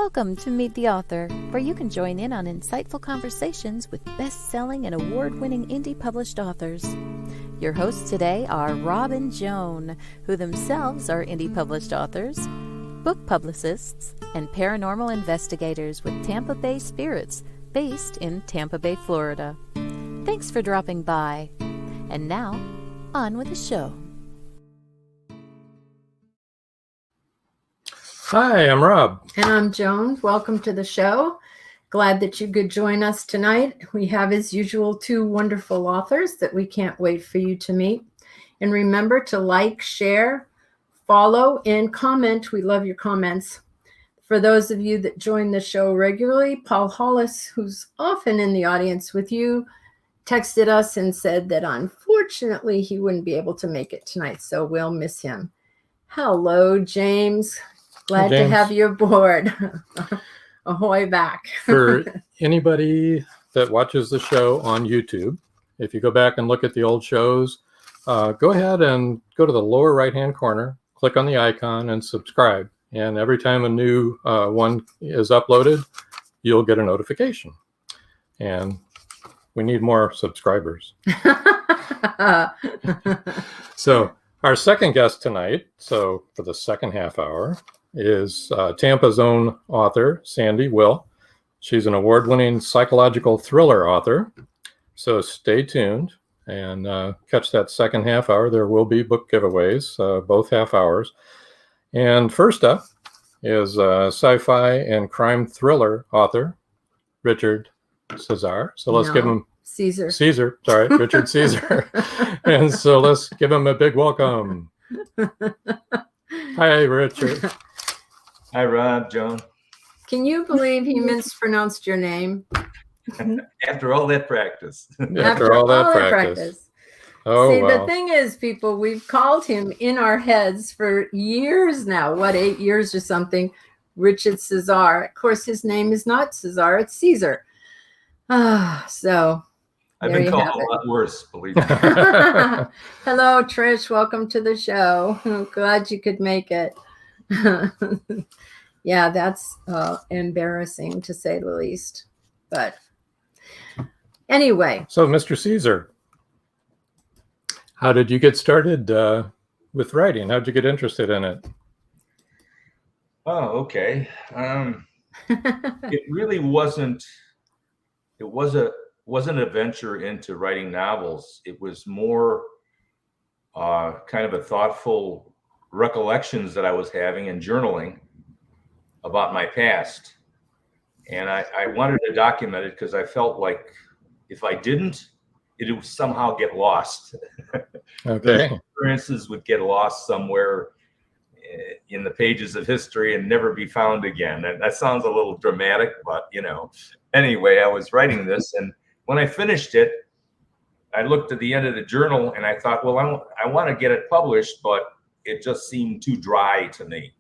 Welcome to Meet the Author, where you can join in on insightful conversations with best-selling and award-winning indie published authors. Your hosts today are Rob and Joan, who themselves are indie published authors, book publicists, and paranormal investigators with Tampa Bay Spirits, based in Tampa Bay, Florida. Thanks for dropping by. And now, on with the show. Hi, I'm Rob. And I'm Joan. Welcome to the show. Glad that you could join us tonight. We have, as usual, two wonderful authors that we can't wait for you to meet. And remember to like, share, follow, and comment. We love your comments. For those of you that join the show regularly, Paul Hollis, who's often in the audience with you, texted us and said that unfortunately he wouldn't be able to make it tonight, so we'll miss him. Hello, James. Glad to have you aboard. Ahoy back. For anybody that watches the show on YouTube, if you go back and look at the old shows, go ahead and go to the lower right-hand corner, click on the icon and subscribe. And every time a new one is uploaded, you'll get a notification. And we need more subscribers. So our second guest tonight, so for the second half hour, is Tampa's own author, SANDIE Will. She's an award-winning psychological thriller author. So stay tuned and catch that second half hour. There will be book giveaways, both half hours. And first up is sci-fi and crime thriller author, Richard CEZAR. So let's give him... CEZAR, sorry, Richard CEZAR. And so let's give him a big welcome. Hi, Richard. Hi, Rob, Joan. Can you believe he mispronounced your name? After all that practice. After all that practice. Oh, see, wow. The thing is, people, we've called him in our heads for years now. 8 years or something? Richard CEZAR. Of course, his name is not CEZAR, it's Caesar. So I've been called a lot worse, believe me. Hello, Trish. Welcome to the show. I'm glad you could make it. Yeah, that's embarrassing to say the least. But anyway. So, Mr. CEZAR, how did you get started with writing? How did you get interested in it? Oh, okay. It really wasn't. It wasn't a venture into writing novels. It was more kind of a thoughtful recollections that I was having and journaling about my past. And I wanted to document it because I felt like if I didn't, it would somehow get lost. Okay. The experiences would get lost somewhere in the pages of history and never be found again. And that sounds a little dramatic, but anyway, I was writing this, and when I finished it, I looked at the end of the journal and I thought, well, I want to get it published, but it just seemed too dry to me.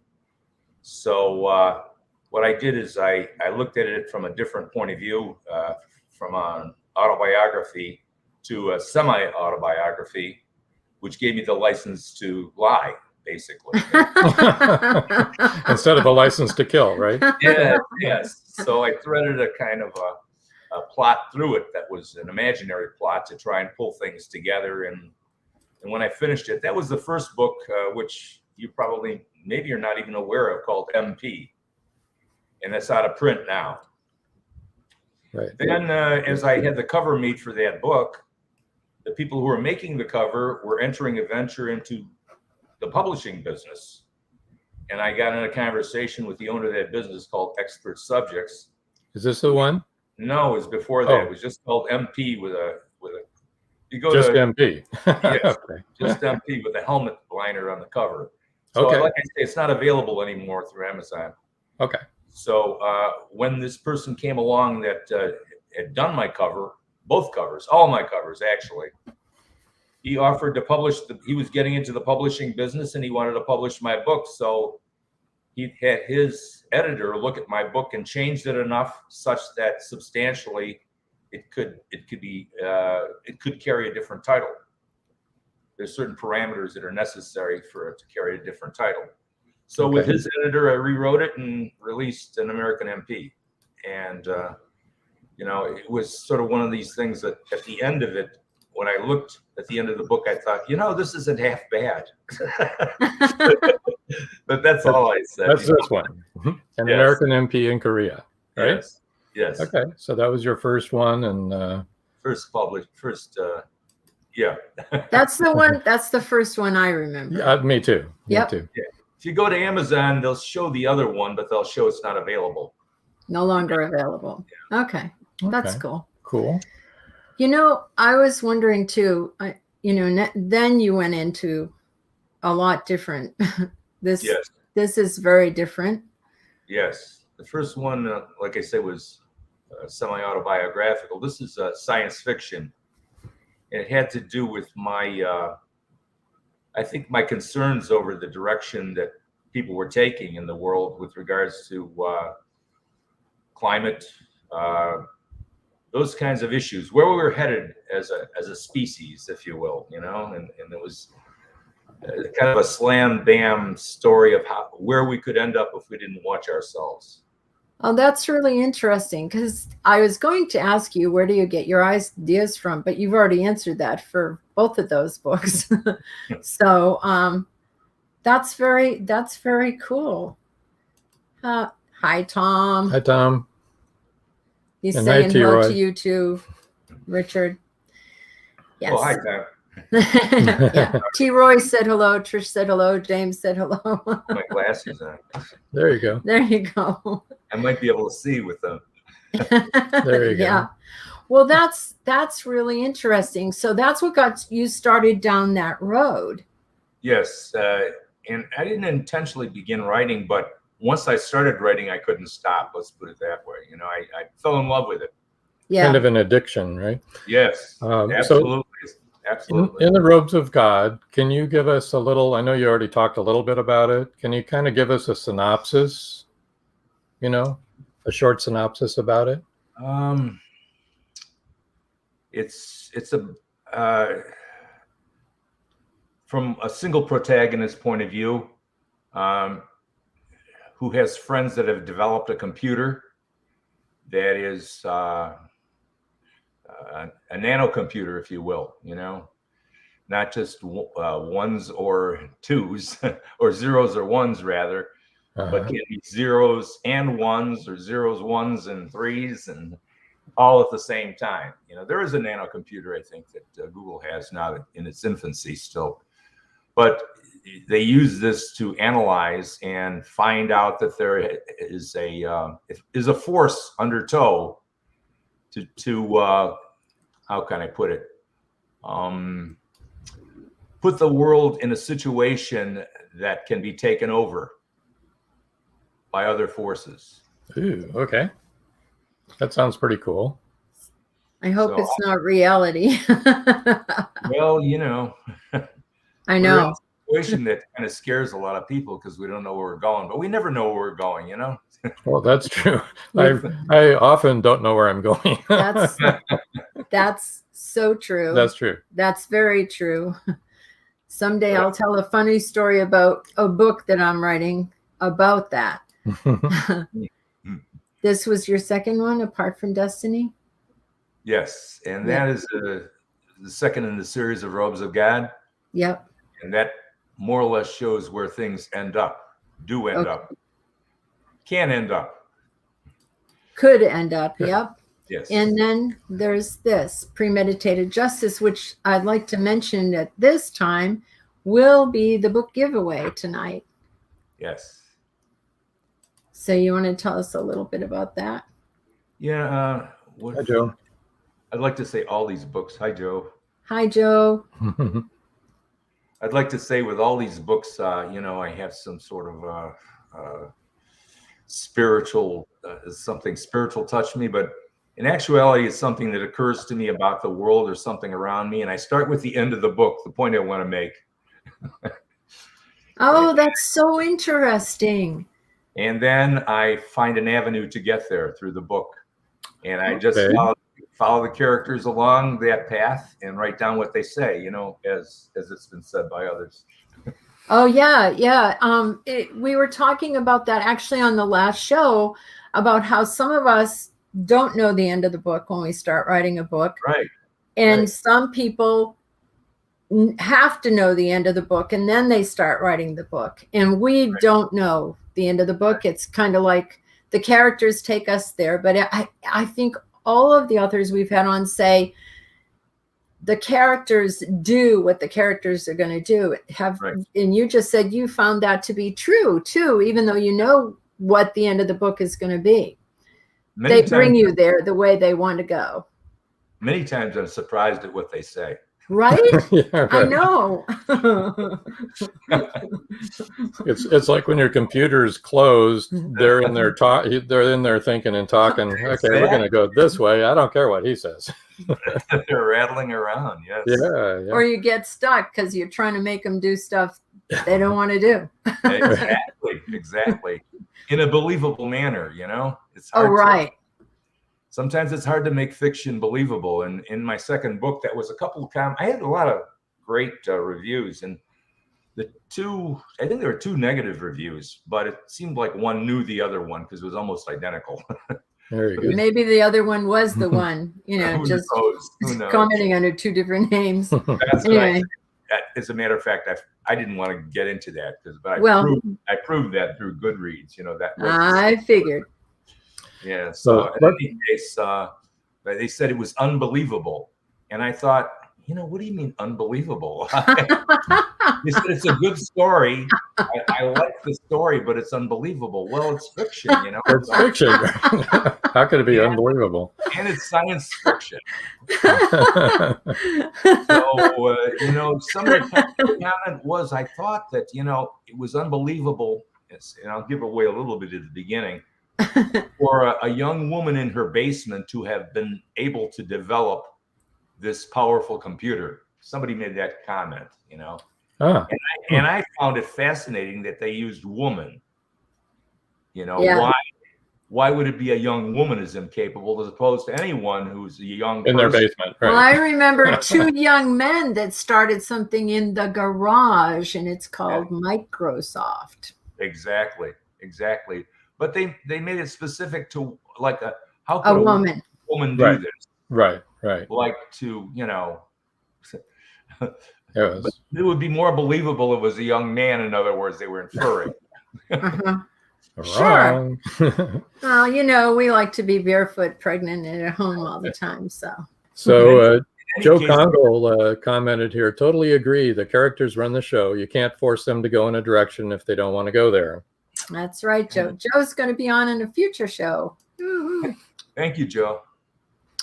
So what I did is I looked at it from a different point of view, from an autobiography to a semi-autobiography, which gave me the license to lie, basically. Instead of a license to kill, right? Yeah, yes. So I threaded a kind of a plot through it that was an imaginary plot to try and pull things together. And when I finished it, that was the first book, which you probably, maybe you're not even aware of, called MP. And that's out of print now. Right. Then as I had the cover made for that book, the people who were making the cover were entering a venture into the publishing business. And I got in a conversation with the owner of that business called Expert Subjects. Is this the one? No, it was before that. Oh. It was just called MP with a you go just to MP. yes, Okay. just MP with a helmet liner on the cover. So Okay. like I say, it's not available anymore through Amazon. Okay. So when this person came along that had done my cover, both covers, all my covers actually, he offered to publish. He was getting into the publishing business and he wanted to publish my book. So he had his editor look at my book and changed it enough such that substantially it could carry a different title. There's certain parameters that are necessary for it to carry a different title. So with Okay. his editor, I rewrote it and released an American MP. And, it was sort of one of these things that at the end of it, when I looked at the end of the book, I thought, this isn't half bad. But that's all I said. That's this one. An Yes. American MP in Korea, right? Yes. Yes. Okay. So that was your first one. And yeah. That's the one. That's the first one I remember. yeah, me too. Yep. Me too. If you go to Amazon, they'll show the other one, but they'll show it's not available. No longer available. Okay. That's Okay. cool. Cool. I was wondering too, then you went into a lot different. This is very different. Yes. The first one, like I said, was semi-autobiographical. This is science fiction. And it had to do with my concerns over the direction that people were taking in the world with regards to climate, those kinds of issues, where we were headed as a species, if you will, and it was kind of a slam bam story of where we could end up if we didn't watch ourselves. Oh, that's really interesting, because I was going to ask you, where do you get your ideas from? But you've already answered that for both of those books. So that's very cool. Hi, Tom. Hi, Tom. He's And saying hi, hello T-Roy. to you too, Richard. Yes. Oh, hi, Tom. Yeah. T. Roy said hello. Trish said hello. James said hello. My glasses on. There you go. There you go. I might be able to see with them. There you Yeah. go. Well, that's really interesting. So that's what got you started down that road. Yes, and I didn't intentionally begin writing, but once I started writing, I couldn't stop. Let's put it that way. I fell in love with it. Yeah. Kind of an addiction, right? Yes, absolutely. Absolutely. In the Robes of God, can you give us a little, I know you already talked a little bit about it. Can you kind of give us a synopsis, a short synopsis about it? It's from a single protagonist point of view, who has friends that have developed a computer that is a nano computer, if you will, not just ones or twos or zeros or ones rather, but can be zeros and ones or zeros, ones and threes and all at the same time. There is a nano computer, I think, that Google has now in its infancy still, but they use this to analyze and find out that there is a force under tow to how can I put it? Put the world in a situation that can be taken over by other forces. Ooh, okay. That sounds pretty cool. I hope it's not reality. Well, I know. We're in a situation that kind of scares a lot of people because we don't know where we're going, but we never know where we're going, Well, that's true. I often don't know where I'm going. That's so true. That's true. That's very true. Someday I'll tell a funny story about a book that I'm writing about that. This was your second one, apart from Destiny? Yes, and that is the second in the series of Robes of God. Yep. And that more or less shows where things end up, can end up. Could end up, yep. Yes. And then there's this premeditated justice, which I'd like to mention at this time will be the book giveaway tonight. Yes. So you want to tell us a little bit about that? Yeah. Hi, Joe. I'd like to say all these books. Hi, Joe. Hi, Joe. I'd like to say with all these books, I have some sort of spiritual, something spiritual touch me, but in actuality, it's something that occurs to me about the world or something around me. And I start with the end of the book, the point I want to make. Oh, that's so interesting. And then I find an avenue to get there through the book. And I just follow the characters along that path and write down what they say, as it's been said by others. Oh yeah, yeah. We were talking about that actually on the last show about how some of us don't know the end of the book when we start writing a book, Right. and Right. some people have to know the end of the book and then they start writing the book, and we don't know the end of the book. It's kind of like the characters take us there, but I think all of the authors we've had on say the characters do what the characters are going to do. Right. And you just said you found that to be true too, even though you know what the end of the book is going to be. Many They times, bring you there the way they want to go. Many times I'm surprised at what they say. Right? Yeah, right. I know. It's like when your computer's closed, they're in there they're in there thinking and talking. Okay, we're going to go this way. I don't care what he says. They're rattling around. Yes. Yeah, yeah. Or you get stuck because you're trying to make them do stuff they don't want to do. Exactly. In a believable manner, you know? It's hard. Oh, right. Sometimes it's hard to make fiction believable. And in my second book, that was a couple of I had a lot of great reviews, and I think there were 2 negative reviews, but it seemed like one knew the other one because it was almost identical. There you go. Maybe the other one was the one, Who just knows? Who knows? commenting under 2 different names. That's Anyway. right. As a matter of fact, I didn't want to get into that but I proved that through Goodreads. You know, that was I figured. Yeah. So in any case, they said it was unbelievable, and I thought, you know, what do you mean unbelievable? They said it's a good story. I like the story, but it's unbelievable. Well, it's fiction, you know. It's fiction. How could it be unbelievable? And it's science fiction. So, you know, some of the comment was, I thought that, you know, it was unbelievable. And I'll give away a little bit at the beginning. For a young woman in her basement to have been able to develop this powerful computer. Somebody made that comment, you know. And I found it fascinating that they used woman. You know, why would it be a young woman is incapable as opposed to anyone who's a young in person? their basement? Right. Well, I remember 2 young men that started something in the garage, and it's called Microsoft. Exactly. But they made it specific to like how A could woman do this? Right. Like to, you know, But it would be more believable if it was a young man. In other words, they were inferring. Sure. Well, you know, we like to be barefoot pregnant and at home all the time. So Joe Congle commented here, totally agree. The characters run the show. You can't force them to go in a direction if they don't want to go there. That's right, Joe. Joe's going to be on in a future show. Thank you, Joe.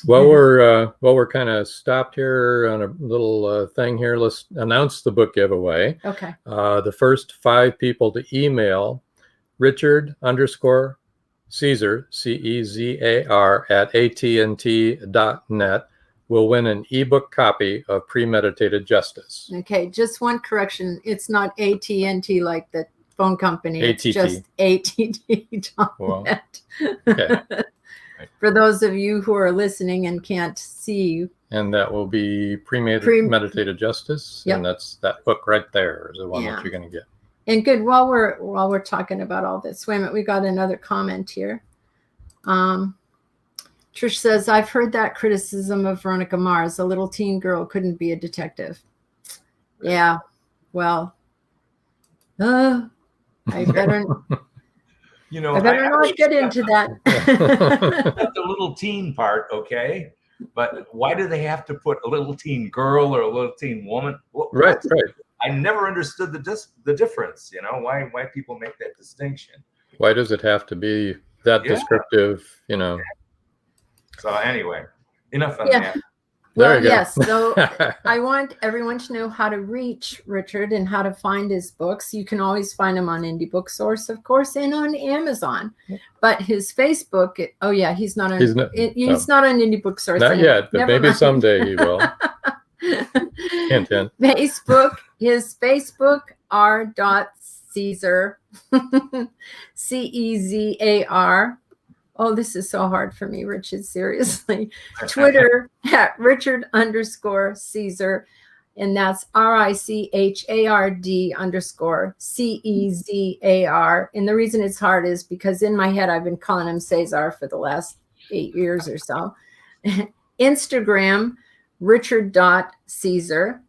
Well, we're kind of stopped here on a little thing here. Let's announce the book giveaway. Okay. The first 5 people to email Richard_CEZAR, CEZAR @ATNT.net will win an ebook copy of Premeditated Justice. Okay, just one correction. It's not AT&T like the phone company. It's ATT. just ATT.net. Well, okay. For those of you who are listening and can't see. And that will be Premeditated Justice. Yep. And that's that book right there is the one that you're going to get. And good, while we're talking about all this, wait a minute, we got another comment here. Trish says, I've heard that criticism of Veronica Mars. A little teen girl couldn't be a detective. Yeah, well, I better, you know, I better not get into that. The little teen part, okay? But why do they have to put a little teen girl or a little teen woman? Right. I never understood the difference, you know, why people make that distinction. Why does it have to be that descriptive, you know? So anyway, enough on that. Well, yes. So I want everyone to know how to reach Richard and how to find his books. You can always find him on Indie Book Source, of course, and on Amazon. But his Facebook, he's not on Indie Book Source. Not yet, but maybe someday he will. Hint, hint. Facebook, his Facebook, r.CEZAR, CEZAR. Oh, this is so hard for me, Richard, seriously. Twitter at Richard_CEZAR. And that's RICHARD_CEZAR. And the reason it's hard is because in my head, I've been calling him CEZAR for the last 8 years or so. Instagram, Richard.Caesar.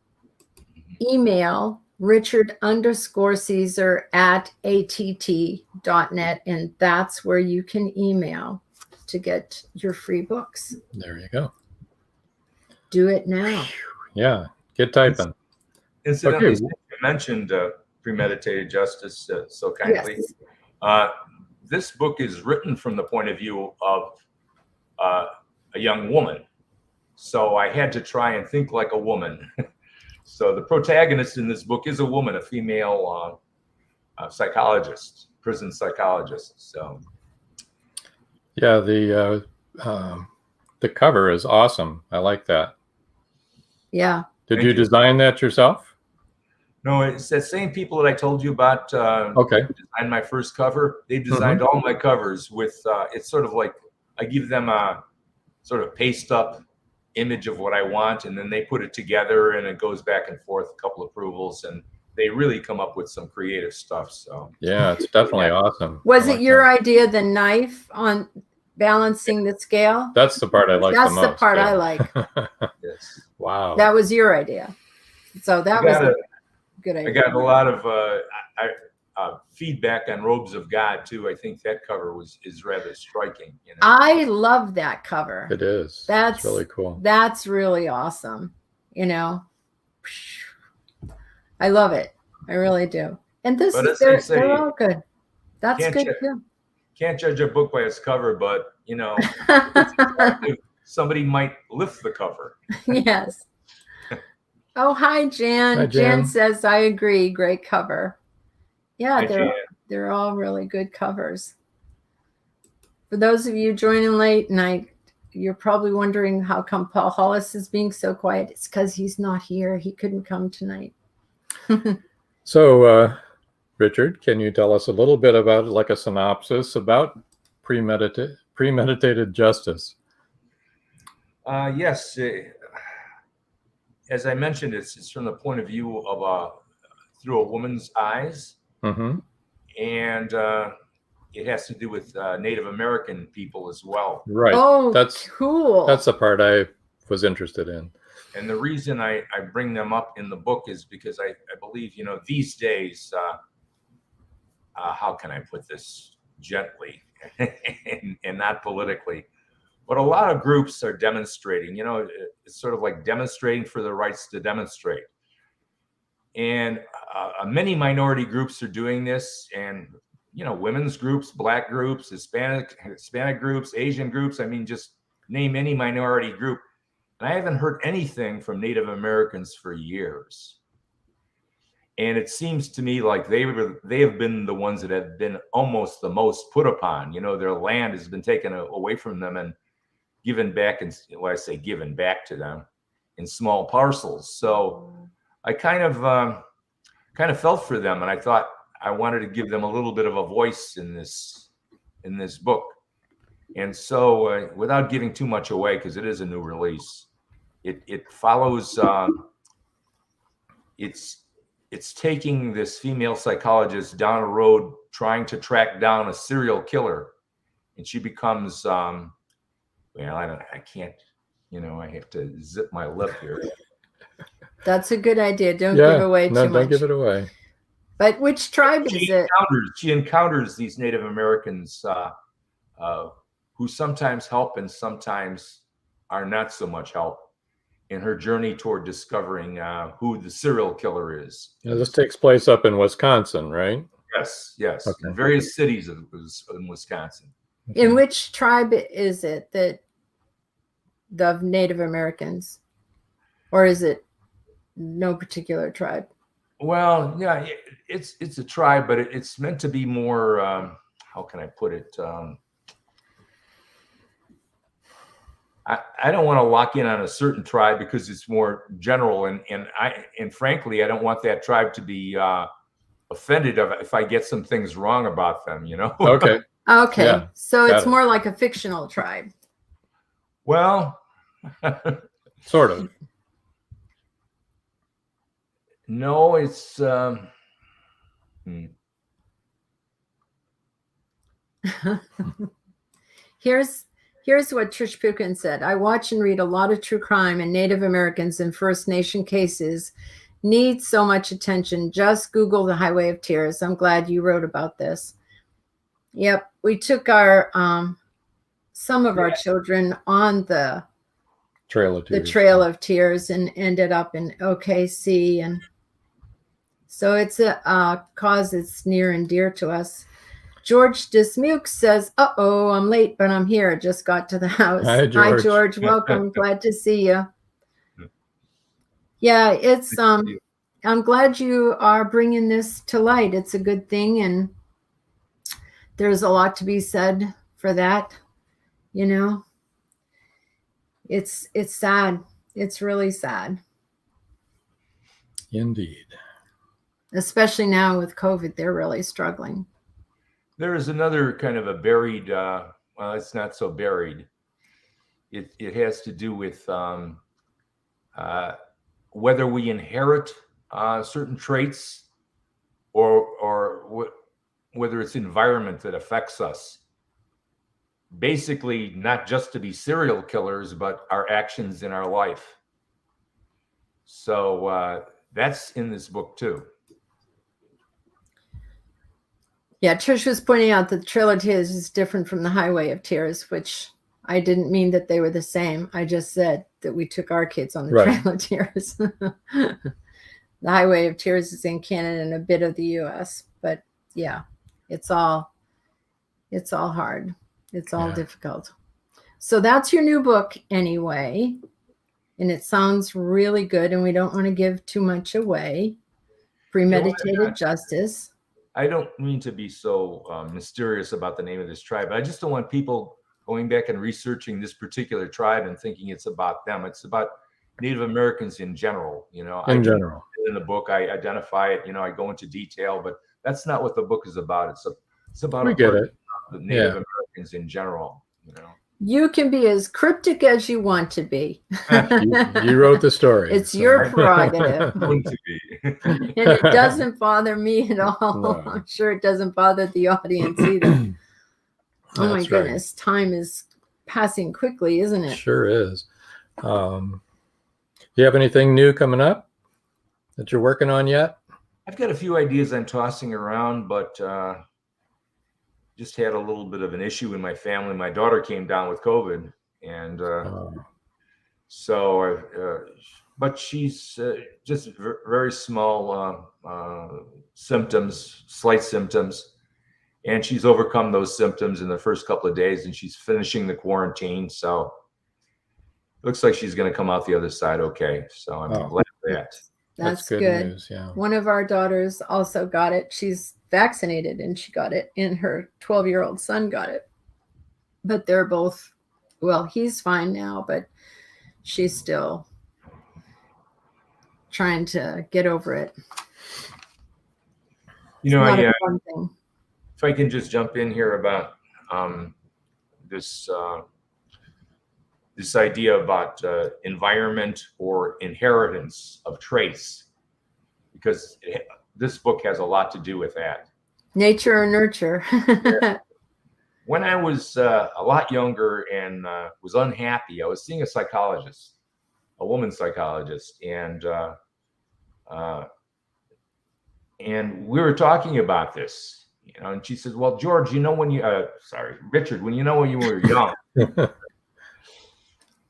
Email, Richard_Caesar@att.net. And that's where you can email to get your free books. There you go. Do it now. Yeah, get typing. Incidentally, Okay. you mentioned premeditated justice so kindly. Yes. This book is written from the point of view of a young woman. So I had to try and think like a woman. So the protagonist in this book is a woman, a female psychologist, prison psychologist. So Yeah, the cover is awesome. I like that. Yeah. Did Thank you you. design that yourself? no, it's the same people that I told you about. Okay. Designed my first cover. They designed all my covers with. It's sort of like I give them a sort of paste up image of what I want, and then they put it together, and it goes back and forth, a couple approvals, and they really come up with some creative stuff. So Yeah, it's definitely awesome. Was I it like your that. idea, the knife on balancing the scale? That's the part I like That's the the most. part yeah. I like. yes, Wow. That was your idea. So that I was got a good I idea. got a lot of feedback on Robes of God too. I think that cover is rather striking. You know? I love that cover. It is. That's It's really cool. That's really awesome. You know, I love it. I really do. And this, But as they say, they're all good. That's can't good you- too. Can't judge a book by its cover, but you know, somebody might lift the cover. Yes. Oh, hi, Jan. Hi, Jan Jan. says, I agree. Great cover. Yeah, Hi, Jan. they're all really good covers. For those of you joining late night, you're probably wondering how come Paul Hollis is being so quiet. It's because he's not here. He couldn't come tonight. So, Richard, can you tell us a little bit about, like, a synopsis about premeditated justice? Yes. As I mentioned, it's from the point of view of through a woman's eyes, Mm-hmm. and it has to do with Native American people as well. Right. Oh, That's cool. That's the part I was interested in. And the reason I bring them up in the book is because I believe, you know, these days, how can I put this gently and not politically, but a lot of groups are demonstrating, you know, it's sort of like demonstrating for the rights to demonstrate. And many minority groups are doing this, and, you know, women's groups, Black groups, Hispanic groups, Asian groups. I mean, just name any minority group. And I haven't heard anything from Native Americans for years. And it seems to me like they have been the ones that have been almost the most put upon. You know, their land has been taken away from them and given back, and when I say given back to them, in small parcels. So I kind of felt for them, and I thought I wanted to give them a little bit of a voice in this book. And so, without giving too much away, because it is a new release, it follows. It's taking this female psychologist down a road trying to track down a serial killer, and she becomes. Well, I can't. You know, I have to zip my lip here. That's a good idea. Don't give away too much. Don't give it away. But which tribe is it? She encounters these Native Americans who sometimes help and sometimes are not so much help in her journey toward discovering who the serial killer is. Now, this takes place up in Wisconsin, right? Yes, yes. Okay. In various cities in Wisconsin. In which tribe is it that the Native Americans? Or is it no particular tribe? Well, yeah, it's a tribe, but it's meant to be more, how can I put it? I don't want to lock in on a certain tribe because it's more general, and frankly, I don't want that tribe to be offended if I get some things wrong about them, you know? Okay. Okay, Yeah, so got it's it. more like a fictional tribe. Well, Sort of. No, it's Here's what Trish Pukin said. I watch and read a lot of true crime, and Native Americans and First Nation cases need so much attention. Just Google The Highway of Tears. I'm glad you wrote about this. Yep, we took our some of our children on the Trail of Tears. The Trail of Tears and ended up in OKC, and so it's a cause that's near and dear to us. George Dismuke says, "Uh-oh, I'm late, but I'm here. Just got to the house." Hi, George. Hi, George. Welcome. Glad to see you. Yeah, it's I'm glad you are bringing this to light. It's a good thing, and there's a lot to be said for that. You know, it's sad. It's really sad. Indeed. Especially now with COVID, they're really struggling. There is another kind of a buried, well, it's not so buried. It has to do with whether we inherit certain traits or whether it's environment that affects us. Basically, not just to be serial killers, but our actions in our life. So that's in this book too. Yeah, Trish was pointing out that the Trail of Tears is different from the Highway of Tears, which I didn't mean that they were the same. I just said that we took our kids on the Trail of Tears. The Highway of Tears is in Canada and a bit of the US, but yeah, it's all hard. It's all difficult. So that's your new book anyway, and it sounds really good, and we don't want to give too much away. Premeditated Justice. I don't mean to be so mysterious about the name of this tribe, but I just don't want people going back and researching this particular tribe and thinking it's about them. It's about Native Americans in general. You know, in the book, I identify it. You know, I go into detail, but that's not what the book is about. It's about the Native Americans in general. You know, you can be as cryptic as you want to be. you wrote the story. It's your prerogative. Going to be. And it doesn't bother me at all. No. I'm sure it doesn't bother the audience either. Oh my goodness, time is passing quickly, isn't it? Sure is. You have anything new coming up that you're working on yet? I've got a few ideas I'm tossing around, but just had a little bit of an issue in my family. My daughter came down with COVID, and but she's just very small symptoms, slight symptoms, and she's overcome those symptoms in the first couple of days, and she's finishing the quarantine. So it looks like she's going to come out the other side okay. So I'm glad for that. That's good news, yeah. One of our daughters also got it. She's vaccinated, and she got it, and her 12-year-old son got it. But they're both, well, he's fine now, but she's still trying to get over it. You know, it's not a fun thing. If I can just jump in here about this idea about environment or inheritance of traits, because this book has a lot to do with that. Nature or nurture. When I was a lot younger and was unhappy, I was seeing a psychologist, a woman psychologist, and we were talking about this, you know, and she said, "Well, George, you know, Richard, when you were young."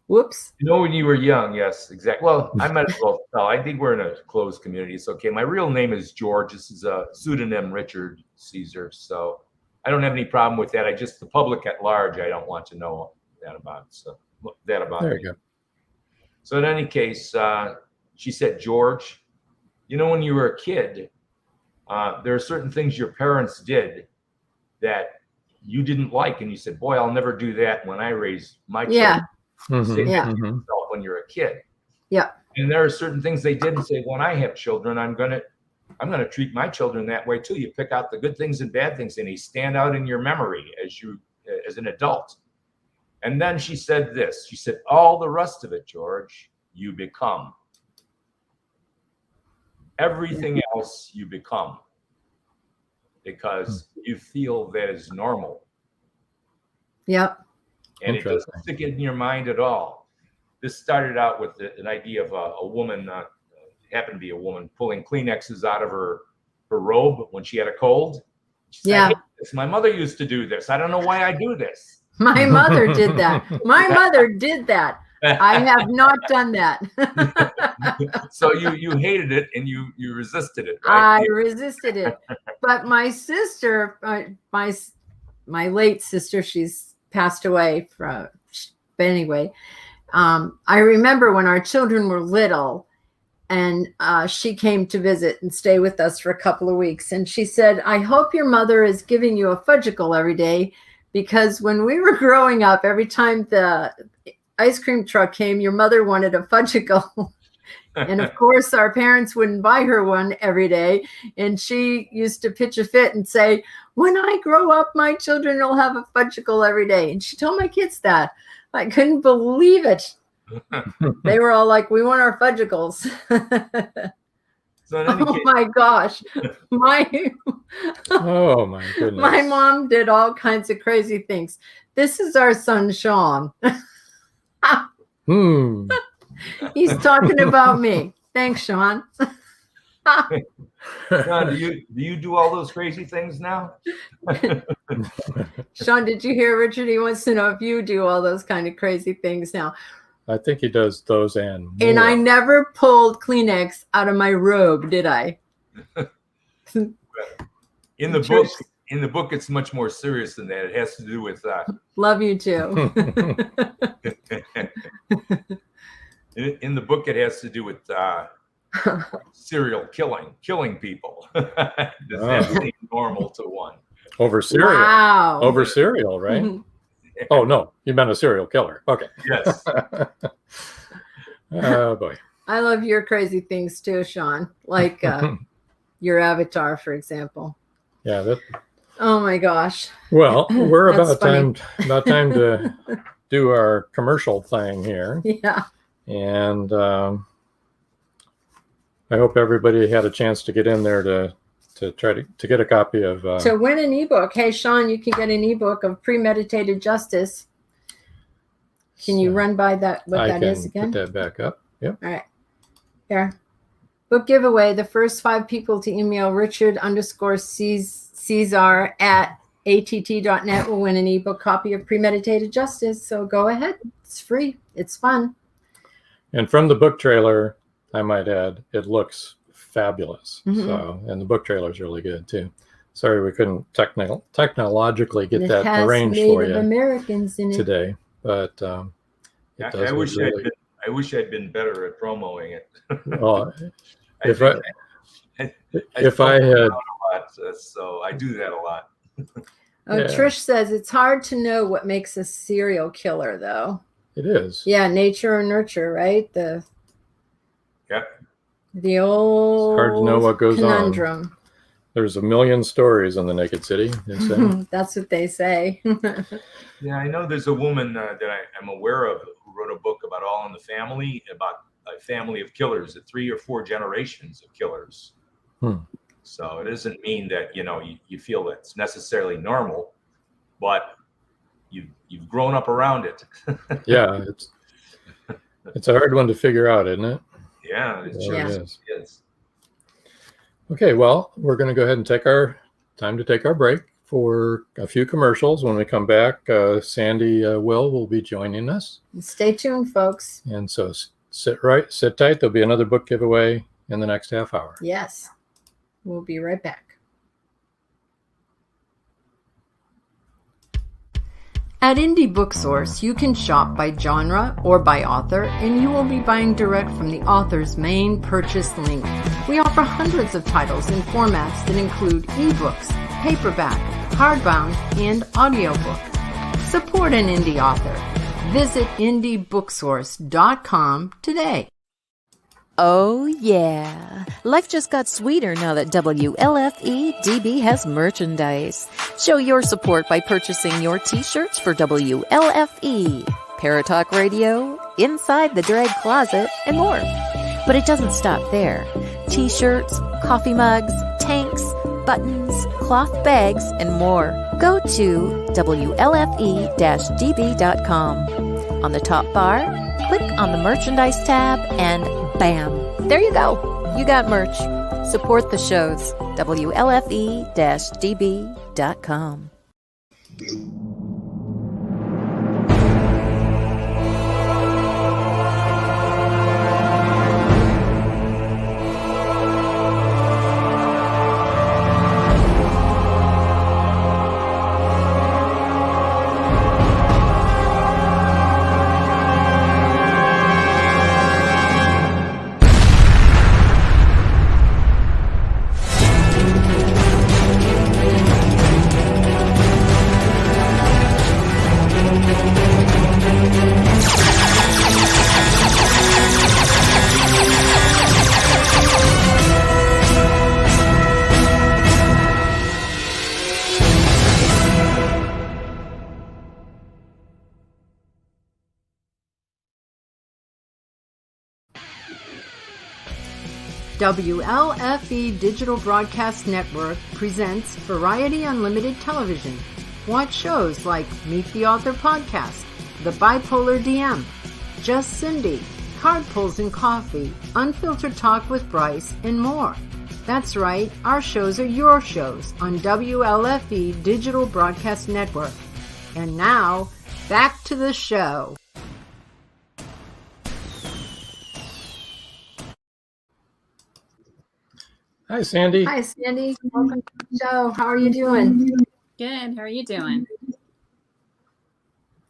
Whoops. You know, when you were young, yes, exactly. Well, I might as well tell. I think we're in a closed community. It's okay. My real name is George. This is a pseudonym, Richard CEZAR. So I don't have any problem with that. The public at large, I don't want to know that about. So that about there me. You go. So in any case, she said, "George, you know, when you were a kid, there are certain things your parents did that you didn't like, and you said, 'Boy, I'll never do that when I raise my children.'" Yeah. Say that to yourself when you're a kid. Yeah. And there are certain things they did and say, when I have children, I'm gonna treat my children that way too. You pick out the good things and bad things, and they stand out in your memory as an adult. And then she said this. She said, "All the rest of it, George, you become." Everything else you become because you feel that is normal. Yep. And it doesn't stick in your mind at all. This started out with an idea of a woman, happened to be a woman, pulling Kleenexes out of her robe when she had a cold. She said, "Hey, my mother used to do this. I don't know why I do this." My mother did that. My mother did that. I have not done that. So you hated it and you resisted it, right? I resisted it. But my sister, my late sister, she's passed away but anyway, I remember when our children were little, and she came to visit and stay with us for a couple of weeks. And she said, "I hope your mother is giving you a fudgicle every day, because when we were growing up, every time the ice cream truck came, your mother wanted a fudgicle." And of course, our parents wouldn't buy her one every day. And she used to pitch a fit and say, "When I grow up, my children will have a fudgicle every day." And she told my kids that. I couldn't believe it. They were all like, "We want our fudgicles." So oh my gosh. Oh my goodness. My mom did all kinds of crazy things. This is our son, Sean. He's talking about me. Thanks, Sean. Sean, do you do all those crazy things now? Sean, did you hear Richard? He wants to know if you do all those kind of crazy things now. I think he does those and more. And I never pulled Kleenex out of my robe, did I? In the book, it's much more serious than that. It has to do with love you too. In the book, it has to do with serial killing people. Does that seem normal to one? Over cereal. Wow. Over cereal, right? Oh, no. You meant a serial killer. Okay. Yes. Oh, boy. I love your crazy things too, Sean. Like your avatar, for example. Yeah. Oh, my gosh. Well, we're about time to do our commercial thing here. Yeah. And I hope everybody had a chance to get in there to try to get a copy of to win an ebook. Hey, Sean, you can get an ebook of Premeditated Justice. Can you run by that what that is again? Put that back up. Yep. All right. Here. Book giveaway. The first 5 people to email Richard_CEZAR at att.net will win an ebook copy of Premeditated Justice. So go ahead. It's free. It's fun. And from the book trailer, I might add, it looks fabulous. So, and the book trailer is really good too. Sorry, we couldn't technologically get that arranged for you Americans in today, but I wish I'd been better at promoting it. Well, if I had, so I do that a lot. Trish says it's hard to know what makes a serial killer, though. It is. Yeah, nature or nurture, right? The old it's hard to know what goes conundrum. On. There's a million stories in the Naked City. That's what they say. Yeah, I know there's a woman that I'm aware of who wrote a book about All in the Family, about a family of killers, 3 or 4 generations of killers. So it doesn't mean that, you feel that's necessarily normal, but you've grown up around it. Yeah, it's a hard one to figure out, isn't it? Yeah, it sure is. Okay, well, we're going to go ahead and take our break for a few commercials. When we come back, Sandy will be joining us. Stay tuned, folks. And so sit tight. There'll be another book giveaway in the next half hour. Yes. We'll be right back. At Indie Booksource, you can shop by genre or by author, and you will be buying direct from the author's main purchase link. We offer hundreds of titles in formats that include ebooks, paperback, hardbound, and audiobook. Support an indie author. Visit indiebooksource.com today. Oh, yeah. Life just got sweeter now that WLFE DB has merchandise. Show your support by purchasing your t-shirts for WLFE, Paratalk Radio, Inside the Drag Closet, and more. But it doesn't stop there. t-shirts, coffee mugs, tanks, buttons, cloth bags, and more. Go to WLFE-DB.com. On the top bar, click on the merchandise tab and bam, there you go. You got merch. Support the shows. WLFE-DB.com. WLFE Digital Broadcast Network presents Variety Unlimited Television. Watch shows like Meet the Author Podcast, The Bipolar DM, Just Cindy, Card Pulls and Coffee, Unfiltered Talk with Bryce, and more. That's right, our shows are your shows on WLFE Digital Broadcast Network. And now, back to the show. Hi, Sandy. Hi, Sandy. Welcome to the show. How are you doing? Good. How are you doing?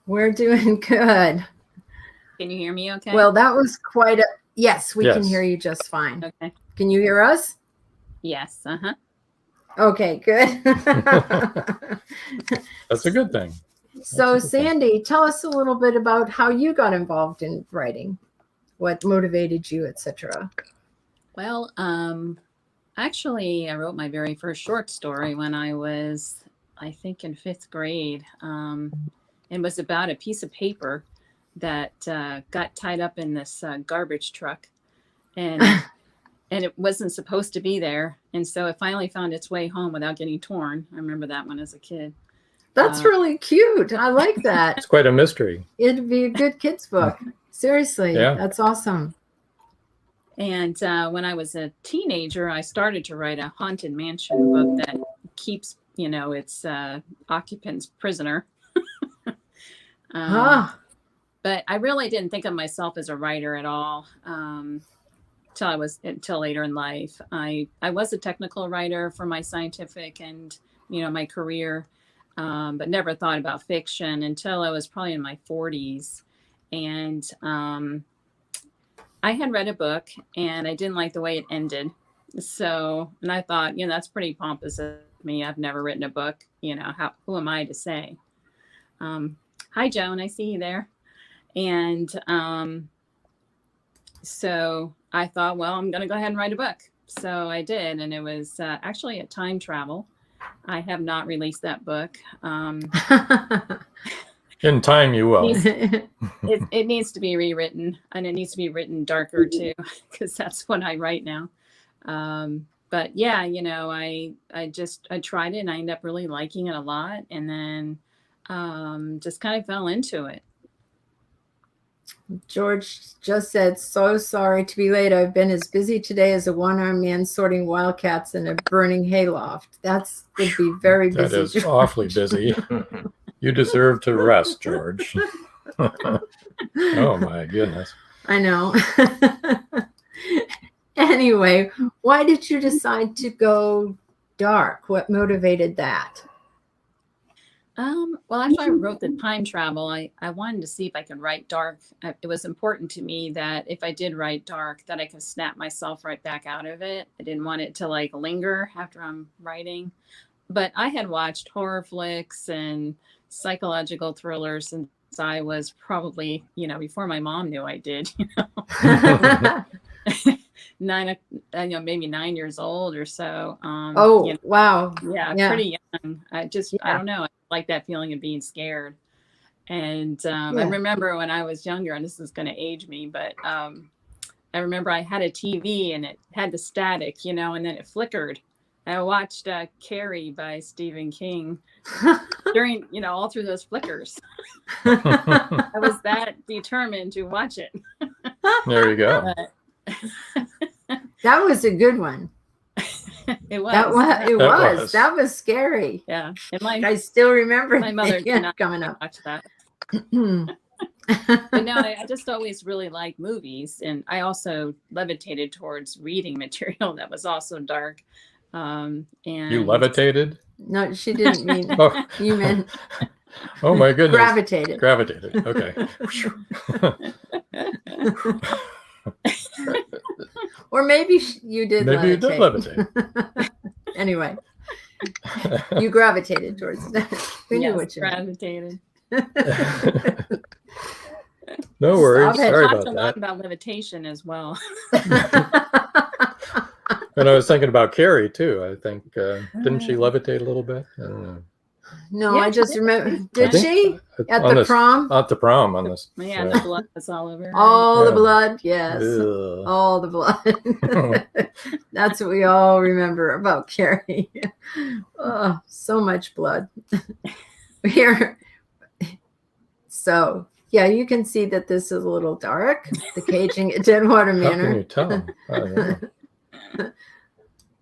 We're doing good. Can you hear me okay? Well, that was quite a... Yes, we can Yes. hear you just fine. Okay. Can you hear us? Yes. Uh-huh. Okay, good. That's a good thing. So, That's a good thing. Sandy, tell us a little bit about how you got involved in writing, what motivated you, etc. Well, actually, I wrote my very first short story when I was, I think, in 5th grade. It was about a piece of paper that got tied up in this garbage truck, and it wasn't supposed to be there. And so it finally found its way home without getting torn. I remember that one as a kid. That's really cute. I like that. It's quite a mystery. It'd be a good kid's book. Seriously, Yeah. that's awesome. And when I was a teenager, I started to write a haunted mansion book that keeps, its occupants prisoner. But I really didn't think of myself as a writer at all until later in life. I was a technical writer for my scientific and my career, but never thought about fiction until I was probably in my 40s. And I had read a book and I didn't like the way it ended. So, and I thought, that's pretty pompous of me. I've never written a book. Who am I to say? Hi, Joan, I see you there. And so I thought, well, I'm going to go ahead and write a book. So I did. And it was actually a time travel. I have not released that book. In time, you will. It needs to be rewritten, and it needs to be written darker too, because that's what I write now. But yeah, I tried it and I ended up really liking it a lot, and then just kind of fell into it. George just said, so sorry to be late. I've been as busy today as a one-armed man sorting wildcats in a burning hayloft. That's would be very busy. That is George. awfully busy. You deserve to rest, George. Oh, my goodness. I know. Anyway, why did you decide to go dark? What motivated that? Well, after I wrote the time travel, I wanted to see if I could write dark. It was important to me that if I did write dark, that I could snap myself right back out of it. I didn't want it to linger after I'm writing. But I had watched horror flicks and psychological thrillers since I was probably, before my mom knew I did, maybe 9 years old or so. Wow. Yeah, pretty young. I don't know. I like that feeling of being scared. And I remember when I was younger, and this is going to age me, but I remember I had a TV and it had the static, and then it flickered. I watched Carrie by Stephen King during, all through those flickers. I was that determined to watch it. There you go. That was a good one. It was. That was scary. Yeah. And I still remember my mother did not coming up. watch that. But no, I just always really liked movies, and I also levitated towards reading material that was also dark. And You levitated? No, she didn't mean. Oh. You meant. Oh my goodness. Gravitated. Okay. Or maybe you did. Maybe you did levitate. Anyway, you gravitated towards that. We knew what you gravitated. No worries. I Sorry talked about a lot that. about levitation as well. And I was thinking about Carrie too. I think didn't she levitate a little bit? I don't know. No, Yeah, I just remember. Did think she at on the this- prom? At the prom on this. Yeah, the blood was all over. her. All the Yeah. blood, yes, Ugh. all the blood. That's what we all remember about Carrie. Oh, so much blood here. So yeah, you can see that this is a little dark. The caging at Deadwater How can you Manor. tell? I don't know.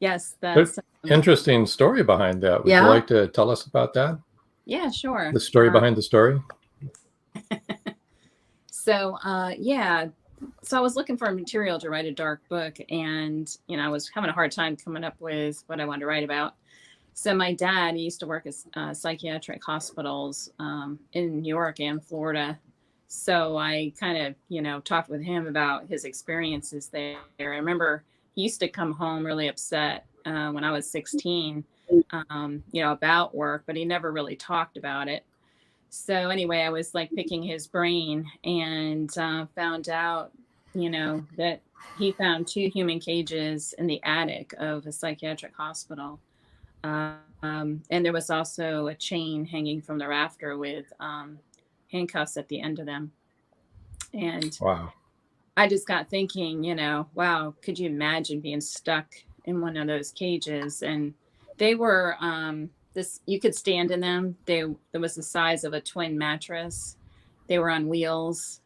Yes, that's Interesting story behind that. Would Yeah? you like to tell us about that? yeah, sure. The story behind the story? So so I was looking for material to write a dark book, and I was having a hard time coming up with what I wanted to write about. So my dad, he used to work at psychiatric hospitals in New York and Florida. So I kind of, talked with him about his experiences there. I remember he used to come home really upset when I was 16, about work, but he never really talked about it. So anyway, I was like picking his brain and found out, that he found 2 human cages in the attic of a psychiatric hospital. And there was also a chain hanging from the rafter with handcuffs at the end of them. And Wow. I just got thinking, wow, could you imagine being stuck in one of those cages? And they were you could stand in them. There was the size of a twin mattress. They were on wheels,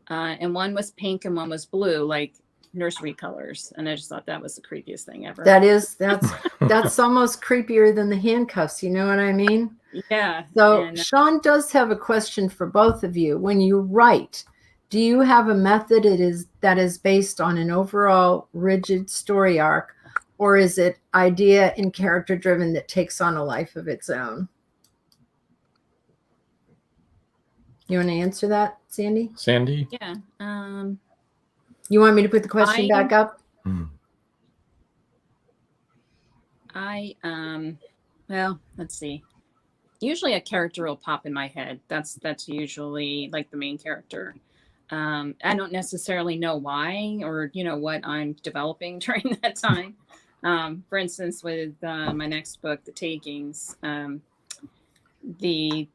and one was pink and one was blue, like nursery colors. And I just thought that was the creepiest thing ever. That's almost creepier than the handcuffs. You know what I mean? Yeah. So And, Sean does have a question for both of you. When you write, do you have a method that is based on an overall rigid story arc, or is it idea and character driven that takes on a life of its own? You want to answer that, Sandy? Sandy? yeah. You want me to put the question back up? Well, let's see. Usually a character will pop in my head. That's usually like the main character. I don't necessarily know why or, what I'm developing during that time. For instance, with my next book, The Takings, the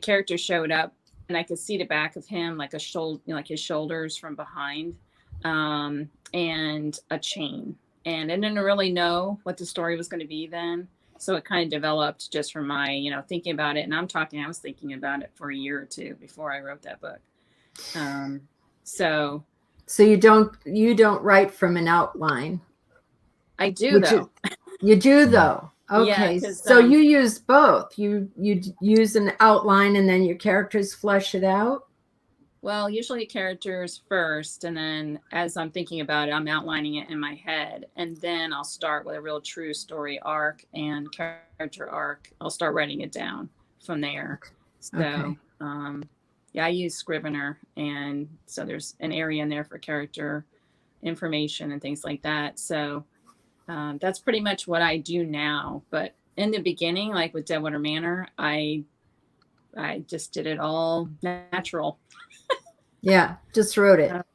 character showed up and I could see the back of him, like a shoulder, like his shoulders from behind, and a chain. And I didn't really know what the story was going to be then. So it kind of developed just from my, thinking about it. And I was thinking about it for a year or two before I wrote that book. So you don't write from an outline. I do though. You do though. Okay. Yeah, so you use both. You use an outline and then your characters flesh it out. Well, usually characters first, and then as I'm thinking about it, I'm outlining it in my head, and then I'll start with a real true story arc and character arc. I'll start writing it down from there. So, Okay. I use Scrivener, and so there's an area in there for character information and things like that. So that's pretty much what I do now. But in the beginning, like with Deadwater Manor, I just did it all natural. Yeah, just wrote it. Wrote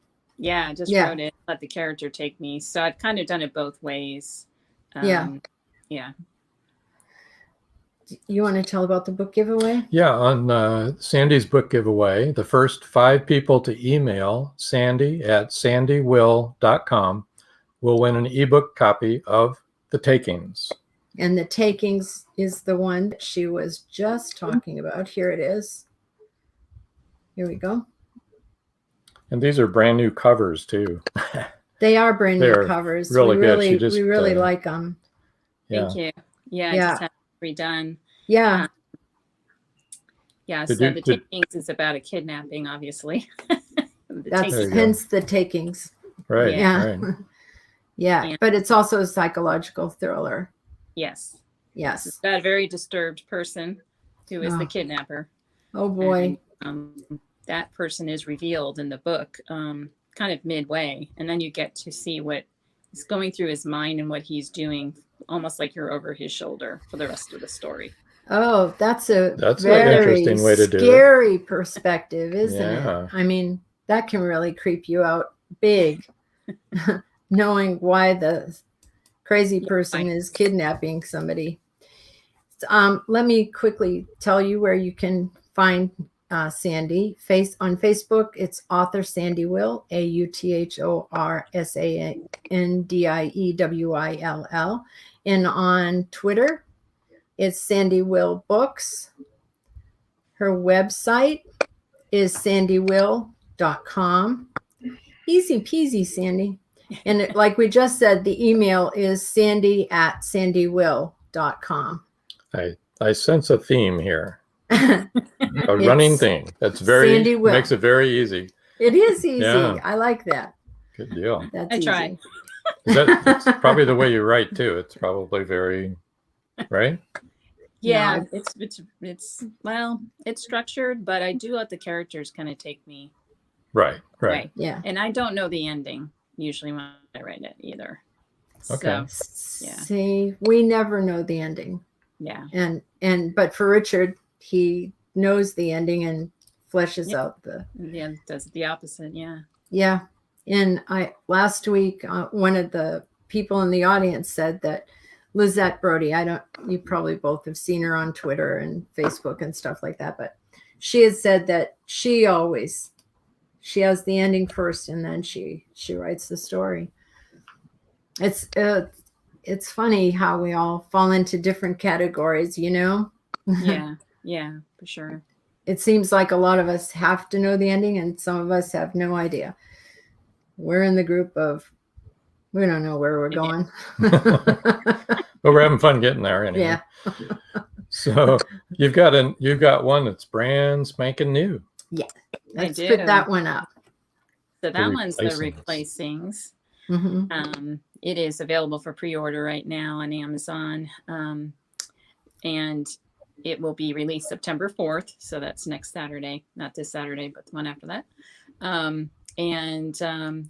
it, let the character take me. So I've kind of done it both ways. Yeah. You want to tell about the book giveaway? Yeah, on Sandy's book giveaway, the first 5 people to email sandy@sandywill.com will win an ebook copy of The Takings. And The Takings is the one that she was just talking about. Here it is. Here we go. And these are brand new covers too. They are brand new They're covers. really good. She We really like them. Yeah. Thank you. Yeah, I just had it redone. Yeah. Yeah, Did so you- The did- Takings is about a kidnapping, obviously. That's There you go. hence The Takings. Right. Yeah. Right. Yeah. And- But it's also a psychological thriller. Yes. Yes. It's about a very disturbed person who is the Oh. kidnapper. Oh boy. And, that person is revealed in the book kind of midway. And then you get to see what is going through his mind and what he's doing, almost like you're over his shoulder for the rest of the story. Oh, that's a That's an very interesting way to do it. scary perspective, isn't Yeah. it? I mean, that can really creep you out big, knowing why the crazy person is kidnapping somebody. Let me quickly tell you where you can find Sandy. On Facebook, it's author Sandy Will, AuthorSandiewIll. And on Twitter, it's Sandy Will Books. Her website is sandywill.com. Easy peasy, Sandy. And like we just said, the email is sandy@sandywill.com. I sense a theme here. A It's running thing. That's Sandy Will. makes it very easy. It is easy. Yeah. I like that. Good deal. That's I easy. try. That's probably the way you write too. It's probably very right. Yeah, No. it's structured, but I do let the characters kind of take me Right. away. Yeah. And I don't know the ending usually when I write it either. Okay. So, yeah. See, we never know the ending. yeah. But for Richard, he knows the ending and fleshes Yeah. out the Yeah, it does the opposite. Yeah. yeah. And last week, one of the people in the audience said that Lizette Brody, you probably both have seen her on Twitter and Facebook and stuff like that, but she has said that she has the ending first and then she writes the story. It's funny how we all fall into different categories, you know? Yeah. Yeah, for sure. It seems like a lot of us have to know the ending and some of us have no idea. We're in the group of, we don't know where we're going. But we're having fun getting there anyway. Yeah. So you've got one that's brand spanking new. Let's do. put that one up. So that one's the Replacings. Replacings. Mhm. It is available for pre-order right now on Amazon. And it will be released September 4th. So that's next Saturday, not this Saturday, but the one after that.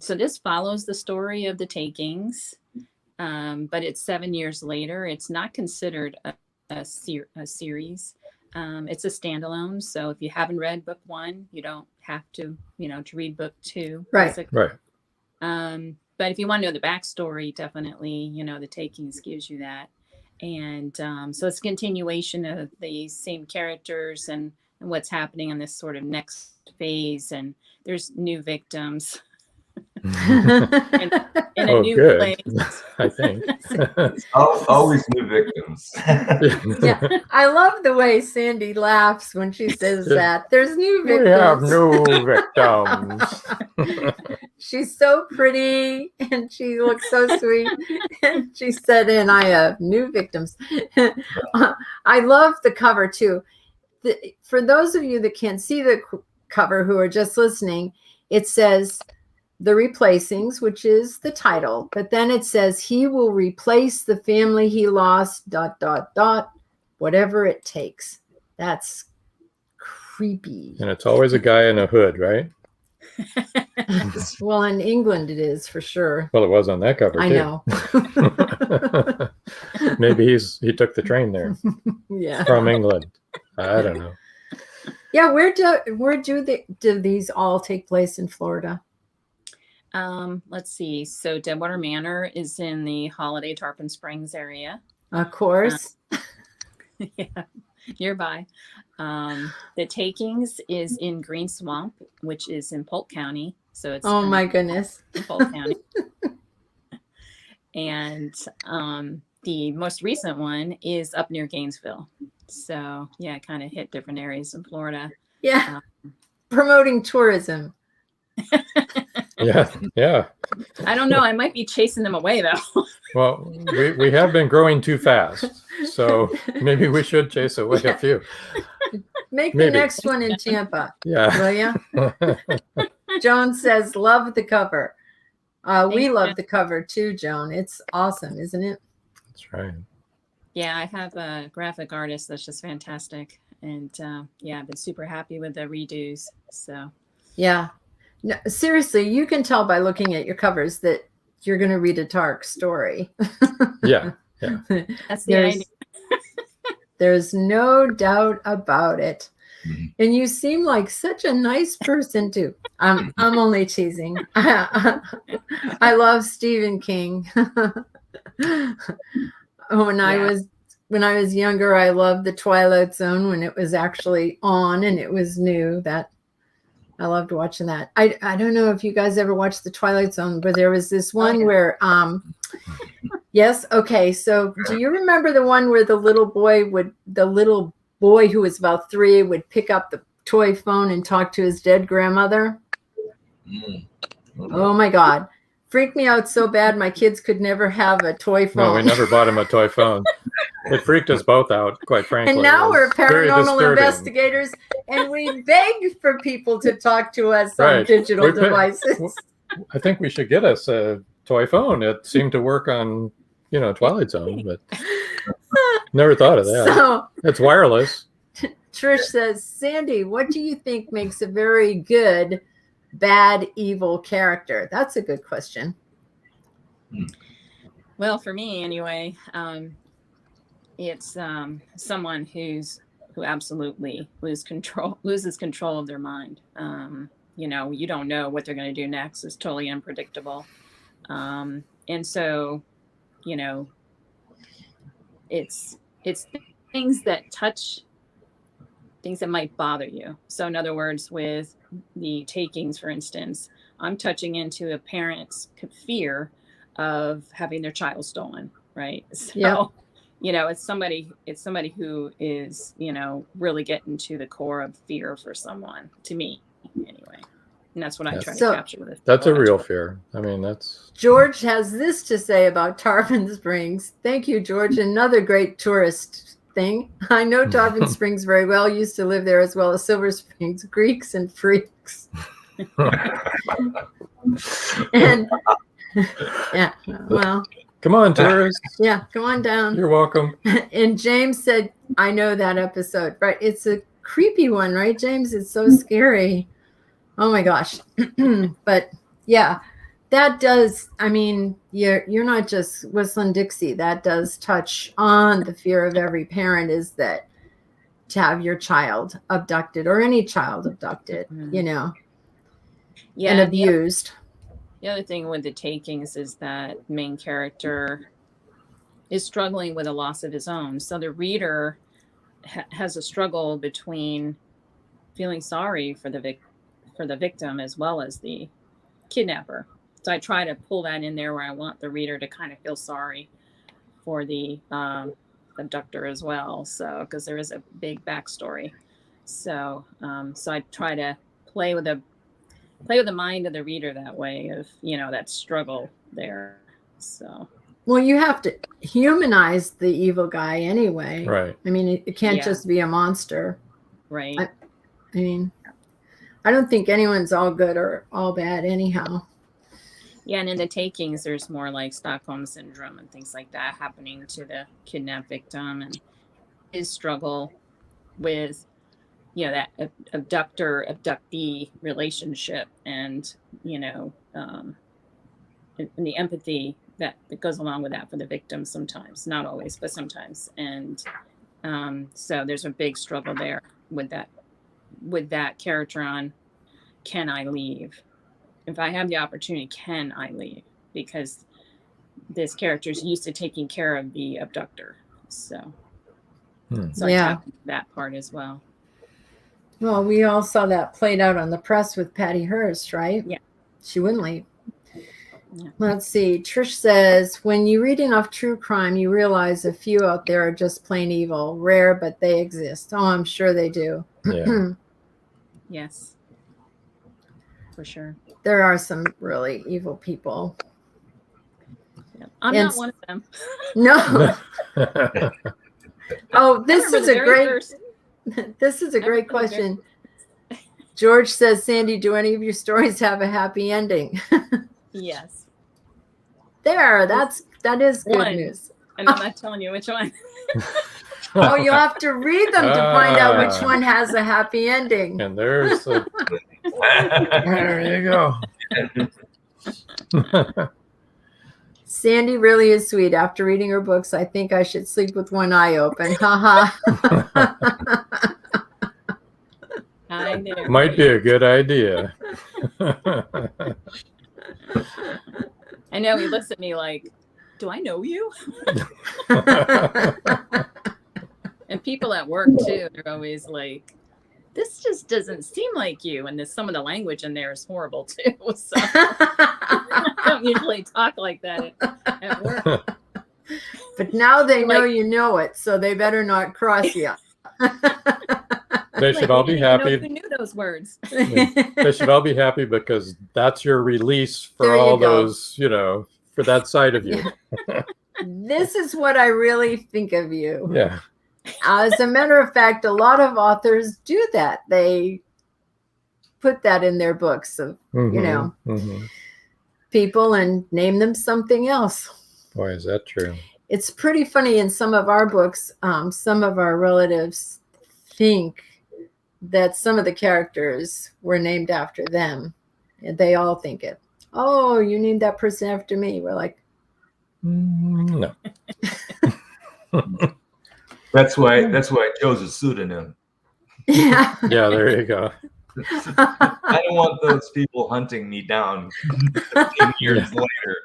So this follows the story of The Takings, but it's 7 years later. It's not considered a series. It's a standalone. So if you haven't read book 1, you don't have to, to read book 2. Right. basically. Right. But if you want to know the backstory, definitely, The Takings gives you that. And so it's a continuation of the same characters and what's happening in this sort of next phase. And there's new victims in a Oh, new good. place. I think. Always new victims. Yeah, I love the way Sandy laughs when she says that. There's new We victims. have new victims. She's so pretty and she looks so sweet. And she said, and I have new victims. I love the cover too. For those of you that can't see the cover who are just listening, it says The Replacings, which is the title, but then it says he will replace the family he lost, ... whatever it takes. That's creepy. And it's always a guy in a hood, right? Well, in England it is for sure. Well, it was on that cover I too. know. Maybe he took the train there Yeah. from England. I don't know. Yeah, where do these all take place in Florida? Let's see. So Deadwater Manor is in the Holiday Tarpon Springs area. Of course. Yeah, nearby. The Takings is in Green Swamp, which is in Polk County. So it's Oh my goodness. in Polk County. And the most recent one is up near Gainesville. So yeah, kind of hit different areas in Florida. Yeah. Promoting tourism. Yeah, yeah. I don't know. I might be chasing them away though. Well, we have been growing too fast, so maybe we should chase away a few. Make Maybe. the next one in Tampa, Yeah. will ya? Joan says, love the cover. We love the cover too, Joan. It's awesome, isn't it? That's right. Yeah, I have a graphic artist that's just fantastic. And yeah, I've been super happy with the redos. So yeah. No, seriously, you can tell by looking at your covers that you're going to read a dark story. Yeah. Yeah. that's the idea. There's no doubt about it. And you seem like such a nice person too. I'm only teasing. I love Stephen King. When I was younger, I loved The Twilight Zone when it was actually on and it was new. That I loved watching that. I don't know if you guys ever watched The Twilight Zone, but there was this one where yes, okay. So do you remember the one where the little boy who was about 3 would pick up the toy phone and talk to his dead grandmother? Oh my God. Freaked me out so bad my kids could never have a toy phone. No, we never bought him a toy phone. It freaked us both out, quite frankly. And now we're paranormal investigators and we beg for people to talk to us on digital devices. I think we should get us a toy phone. It seemed to work on, Twilight Zone, but never thought of that. So, it's wireless. Trish says, Sandy, what do you think makes a very good bad evil character? That's a good question. Well, for me anyway, it's someone who absolutely loses control of their mind. You don't know what they're going to do next. It's totally unpredictable. And so, it's things that touch things that might bother you. So in other words, with the Takings, for instance, I'm touching into a parent's fear of having their child stolen, right? So, it's somebody who is, really getting to the core of fear for someone, to me anyway. And that's what I try to capture with it. That's a real fear. I mean, that's... George has this to say about Tarpon Springs. Thank you, George. Another great tourist thing. I know Tarpon Springs very well. Used to live there as well as Silver Springs. Greeks and freaks. And yeah, well... Come on, tourists. Yeah, come on down. You're welcome. And James said, I know that episode. Right. It's a creepy one, right, James? It's so scary. Oh my gosh. But yeah, that does, I mean, you're not just whistling Dixie. That does touch on the fear of every parent, is that to have your child abducted, or any child abducted, and abused. The other thing with the Takings is that main character is struggling with a loss of his own. So the reader has a struggle between feeling sorry for the victim as well as the kidnapper. So I try to pull that in there where I want the reader to kind of feel sorry for the abductor as well. So because there is a big backstory. So I try to play with the mind of the reader that way, of that struggle there. So well, you have to humanize the evil guy anyway, right? I mean, it can't just be a monster, right? I mean, I don't think anyone's all good or all bad anyhow. Yeah, and in the Takings, there's more like Stockholm syndrome and things like that happening to the kidnapped victim, and his struggle with that abductor-abductee relationship, and and the empathy that goes along with that for the victim sometimes, not always, but sometimes. And so there's a big struggle there with that character on, can I leave? If I have the opportunity, can I leave? Because this character is used to taking care of the abductor. So So I tapped into that part as well. Well, we all saw that played out on the press with Patty Hearst, right? Yeah. She wouldn't leave. Yeah. Let's see. Trish says, when you read enough true crime, you realize a few out there are just plain evil. Rare, but they exist. Oh, I'm sure they do. Yeah. Yes. For sure. There are some really evil people. Yeah. I'm not one of them. No. Oh, this is a great question. George says, Sandy, do any of your stories have a happy ending? Yes. That is good One. news. And I'm not telling you which one. Oh, you'll have to read them to find out which one has a happy ending. And there's the... There you go. Sandy really is sweet. After reading her books, I think I should sleep with one eye open. Ha ha. I know. Might be a good idea. I know he looks at me like, do I know you? And people at work too, they're always like, this just doesn't seem like you. And some of the language in there is horrible too. So I don't usually talk like that at work. But now they know you know it, so they better not cross you. They should all be happy. Who knew those words? They should all be happy because that's your release for all those, for that side of you. This is what I really think of you. Yeah. As a matter of fact, a lot of authors do that. They put that in their books of, people and name them something else. Boy, is that true. It's pretty funny in some of our books. Some of our relatives think that some of the characters were named after them. And they all think it. Oh, you named that person after me. We're like, no. That's why I chose a pseudonym. Yeah. Yeah, there you go. I don't want those people hunting me down 15 years later.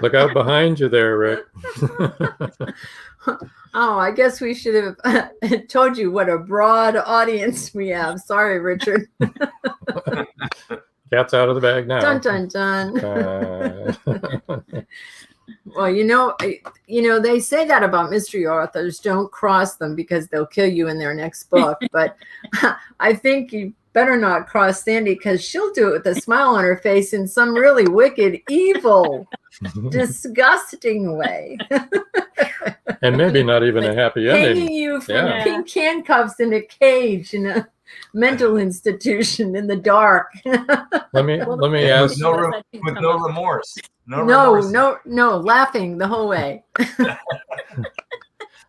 Look out behind you there, Rick. Oh, I guess we should have told you what a broad audience we have. Sorry, Richard. Cat's out of the bag now. Dun, dun, dun. Well, they say that about mystery authors. Don't cross them because they'll kill you in their next book. But I think you better not cross Sandy because she'll do it with a smile on her face in some really wicked, evil, disgusting way. And maybe not even a happy ending. Hanging you from pink handcuffs in a cage in a mental institution in the dark. Let me ask. With no remorse. No, laughing the whole way.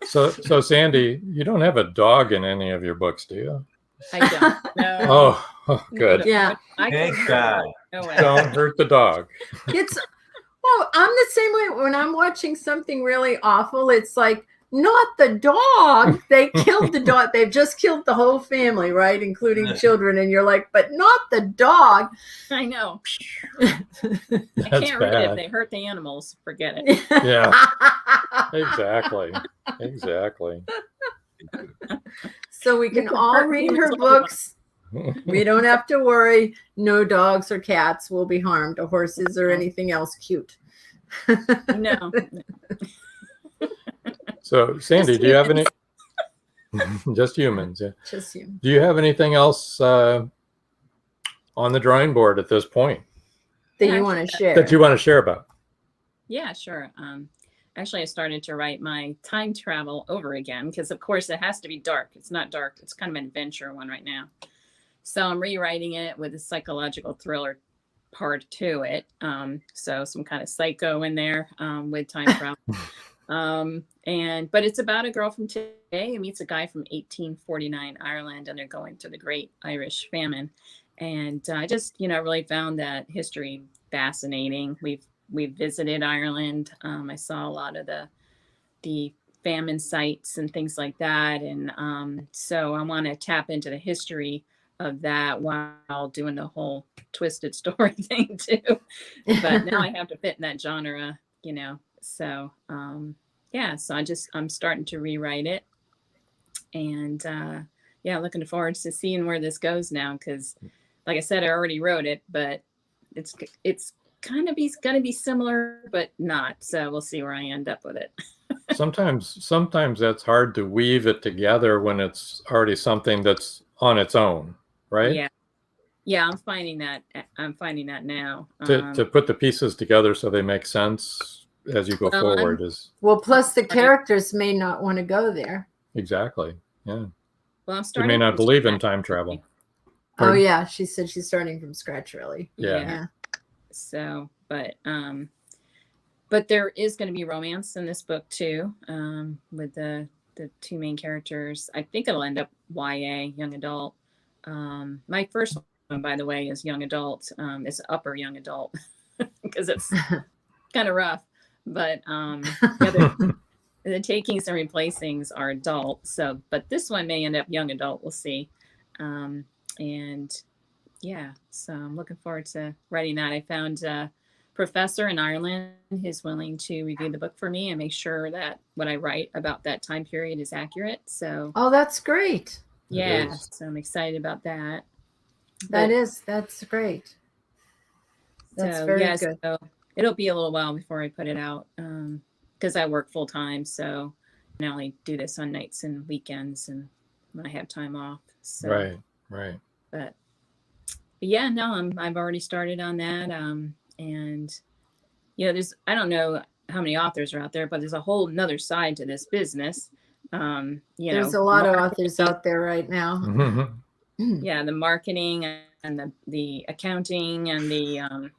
So Sandy, you don't have a dog in any of your books, do you? I don't. No. Oh, good. Yeah. Thank God. Don't hurt the dog. I'm the same way when I'm watching something really awful. It's like, not the dog. They killed the dog. They've just killed the whole family, right? Including children. And you're like, but not the dog. I know. I can't read it. If they hurt the animals, forget it. Yeah. Exactly. So we can all read her books. We don't have to worry. No dogs or cats will be harmed, or horses or anything else cute. No. So, Sandy, do you have any? Just humans, yeah. Just humans. Do you have anything else on the drawing board at this point that you want to share? That you want to share about? Yeah, sure. Actually, I started to write my time travel over again because, of course, it has to be dark. It's not dark. It's kind of an adventure one right now. So I'm rewriting it with a psychological thriller part to it. So some kind of psycho in there with time travel. But it's about a girl from today who meets a guy from 1849 Ireland, and they're going through the Great Irish Famine. And I just, really found that history fascinating. We've visited Ireland. I saw a lot of the famine sites and things like that. And so I want to tap into the history of that while doing the whole twisted story thing too. But now I have to fit in that genre, So so I'm starting to rewrite it. And yeah, looking forward to seeing where this goes now, because like I said, I already wrote it, but it's kind of going to be similar, but not. So we'll see where I end up with it. Sometimes that's hard to weave it together when it's already something that's on its own, right? Yeah, I'm finding that now. To put the pieces together so they make sense as you go forward is plus the characters may not want to go there. exactly. Yeah. Well, I'm You starting. may not believe in time travel. Oh yeah, she said she's starting from scratch, really. Yeah. So, but there is going to be romance in this book too, with the two main characters. I think it'll end up YA, young adult. My first one, by the way, is young adult. It's upper young adult because it's kind of rough. But the takings and replacings are adult. So, but this one may end up young adult. We'll see. And yeah, so I'm looking forward to writing that. I found a professor in Ireland who's willing to review the book for me and make sure that what I write about that time period is accurate. So, oh, that's great. Yeah, so I'm excited about that. That's great. That's very good. So it'll be a little while before I put it out, because I work full time. So I only do this on nights and weekends and when I have time off. So, right. But yeah, no, I've already started on that. And I don't know how many authors are out there, but there's a whole nother side to this business. There's a lot of authors out there right now. Mm-hmm. Yeah, the marketing and the accounting and the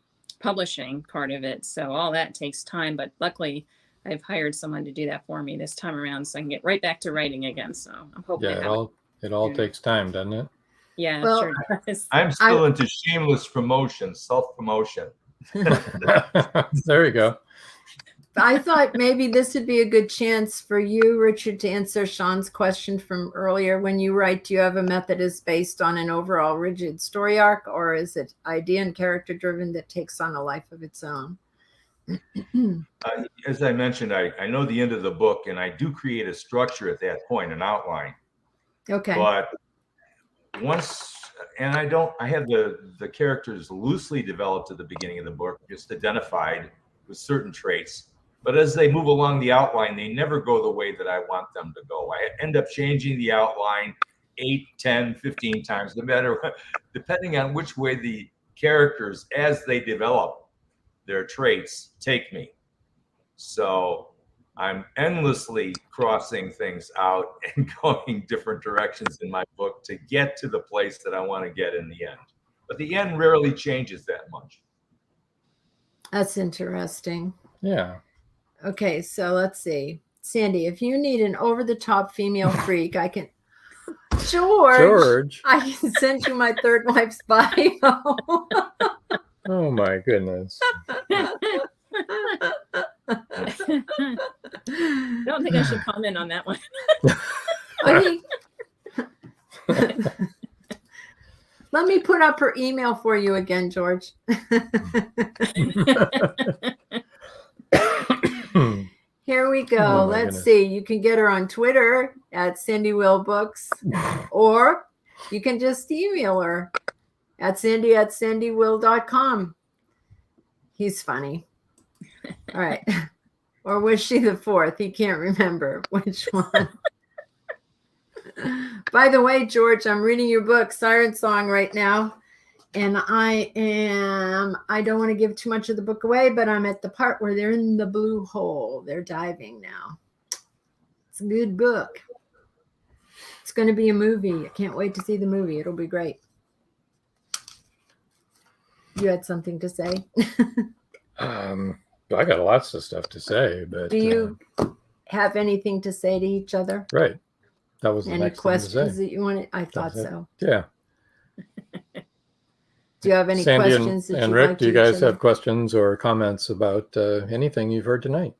publishing part of it. So all that takes time, but luckily I've hired someone to do that for me this time around, so I can get right back to writing again. So I'm hoping. Yeah, it all takes time, doesn't it? Yeah, well, sure does. I'm still into shameless promotion, self-promotion. There you go. I thought maybe this would be a good chance for you, Richard, to answer Sean's question from earlier. When you write, do you have a method is based on an overall rigid story arc, or is it idea and character driven that takes on a life of its own? As I mentioned, I know the end of the book, and I do create a structure at that point, an outline. Okay. But I have the characters loosely developed at the beginning of the book, just identified with certain traits. But as they move along the outline, they never go the way that I want them to go. I end up changing the outline 8, 10, 15 times, no matter what, depending on which way the characters, as they develop their traits, take me. So I'm endlessly crossing things out and going different directions in my book to get to the place that I want to get in the end. But the end rarely changes that much. That's interesting. Yeah. Okay, so let's see. Sandy, if you need an over-the-top female freak, I can... George, I can send you my third wife's bio. Oh, my goodness. I don't think I should comment on that one. Okay. Let me put up her email for you again, George. Here we go. Oh, let's see. You can get her on Twitter at Sandy Will Books, or you can just email her at sandy@sandywill.com. He's funny. All right. Or was she the fourth? He can't remember which one. By the way, George, I'm reading your book, Siren Song, right now. And I don't want to give too much of the book away, but I'm at the part where they're in the blue hole. They're diving now. It's a good book. It's going to be a movie. I can't wait to see the movie. It'll be great. You had something to say? I got lots of stuff to say, but do you have anything to say to each other? Right. That was the any next questions that you wanted? I thought so. Yeah. Do you have any Sandy questions? and Rick, like do you guys have questions or comments about anything you've heard tonight?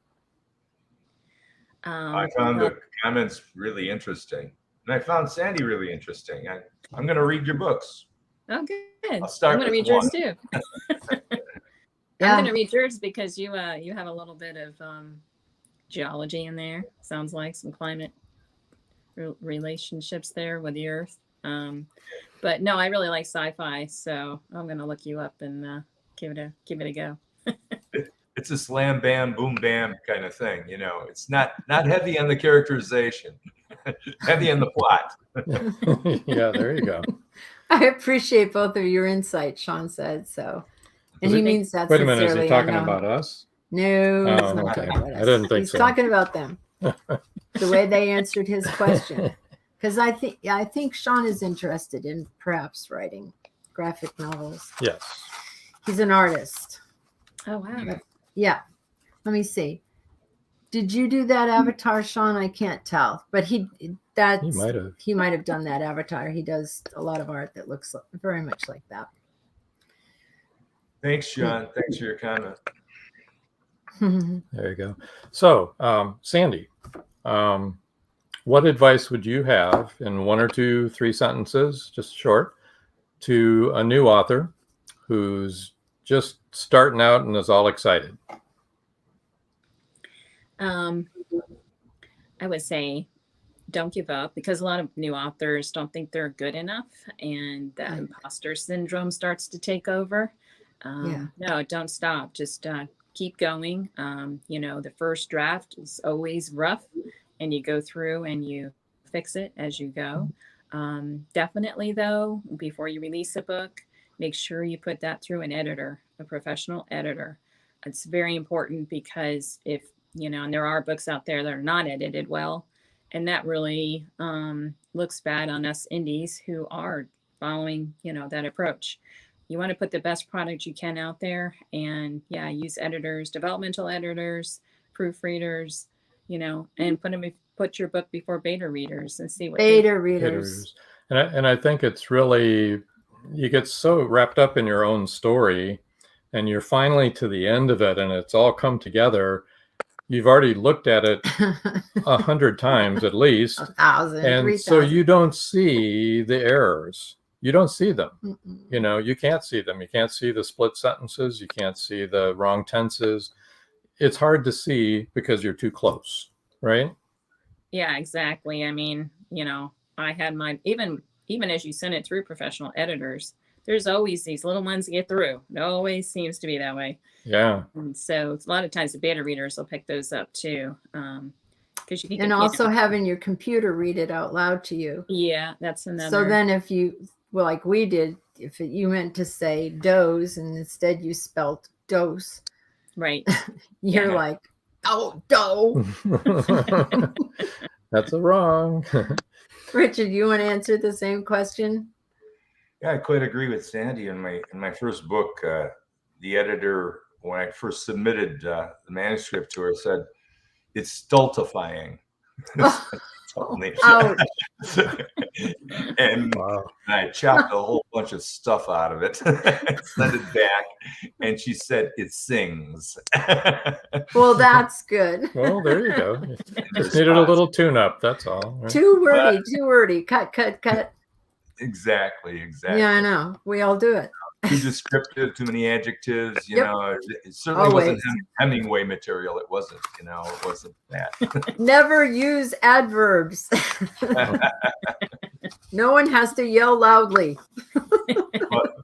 I found the comments really interesting, and I found Sandy really interesting. I'm going to read your books. Oh, good. I'll start. I'm going to read yours too. Yeah. I'm going to read yours because you have a little bit of geology in there. Sounds like some climate relationships there with the earth. But no, I really like sci-fi, so I'm gonna look you up and give it a go. It's a slam bam boom bam kind of thing, you know. It's not heavy on the characterization, heavy on the plot. Yeah, there you go. I appreciate both of your insights, Sean said so. And he means that Wait a minute, is sincerely. he talking about us? No, he's not okay. talking about us. I didn't think he's so. talking about them. The way they answered his question. Because I think Sean is interested in perhaps writing graphic novels. Yes. He's an artist. Oh wow. Yeah. Let me see. Did you do that avatar, Sean? I can't tell. But he might have done that avatar. He does a lot of art that looks very much like that. Thanks, Sean. Thanks for your comment. There you go. So, Sandie, what advice would you have in 1 or 2, 3 sentences, just short, to a new author who's just starting out and is all excited? I would say don't give up, because a lot of new authors don't think they're good enough, and the imposter syndrome starts to take over. No, don't stop. Just keep going. The first draft is always rough, and you go through and you fix it as you go. Definitely, though, before you release a book, make sure you put that through an editor, a professional editor. It's very important, because if, and there are books out there that are not edited well, and that really looks bad on us indies who are following, that approach. You want to put the best product you can out there, and use editors, developmental editors, proofreaders, and put your book before beta readers and see what beta readers. And I think it's really, you get so wrapped up in your own story, and you're finally to the end of it, and it's all come together. You've already looked at it 100 times at least, 1,000, and 3,000. so you don't see the errors. You don't see them. You can't see them. You can't see the split sentences. You can't see the wrong tenses. It's hard to see because you're too close, right? Yeah, exactly. I mean, I had mine, even as you send it through professional editors, there's always these little ones to get through. It always seems to be that way. Yeah. And so a lot of times the beta readers will pick those up too. Because you can, also having your computer read it out loud to you. Yeah, that's another. So then if you, like we did, if you meant to say doze and instead you spelled dose. Right. You're like, oh, dough. That's a wrong. Richard, you want to answer the same question? Yeah, I quite agree with Sandie. In my first book, the editor, when I first submitted the manuscript to her, said it's stultifying. Ouch. And wow. I chopped a whole bunch of stuff out of it, sent it back, and she said it sings. Well, that's good. Well, there you go. Just needed a little tune-up. That's all. Right? Too wordy. Cut. Exactly. Yeah, I know. We all do it. Too descriptive, too many adjectives. It certainly wasn't Hemingway material. It wasn't. It wasn't that. Never use adverbs. No one has to yell loudly.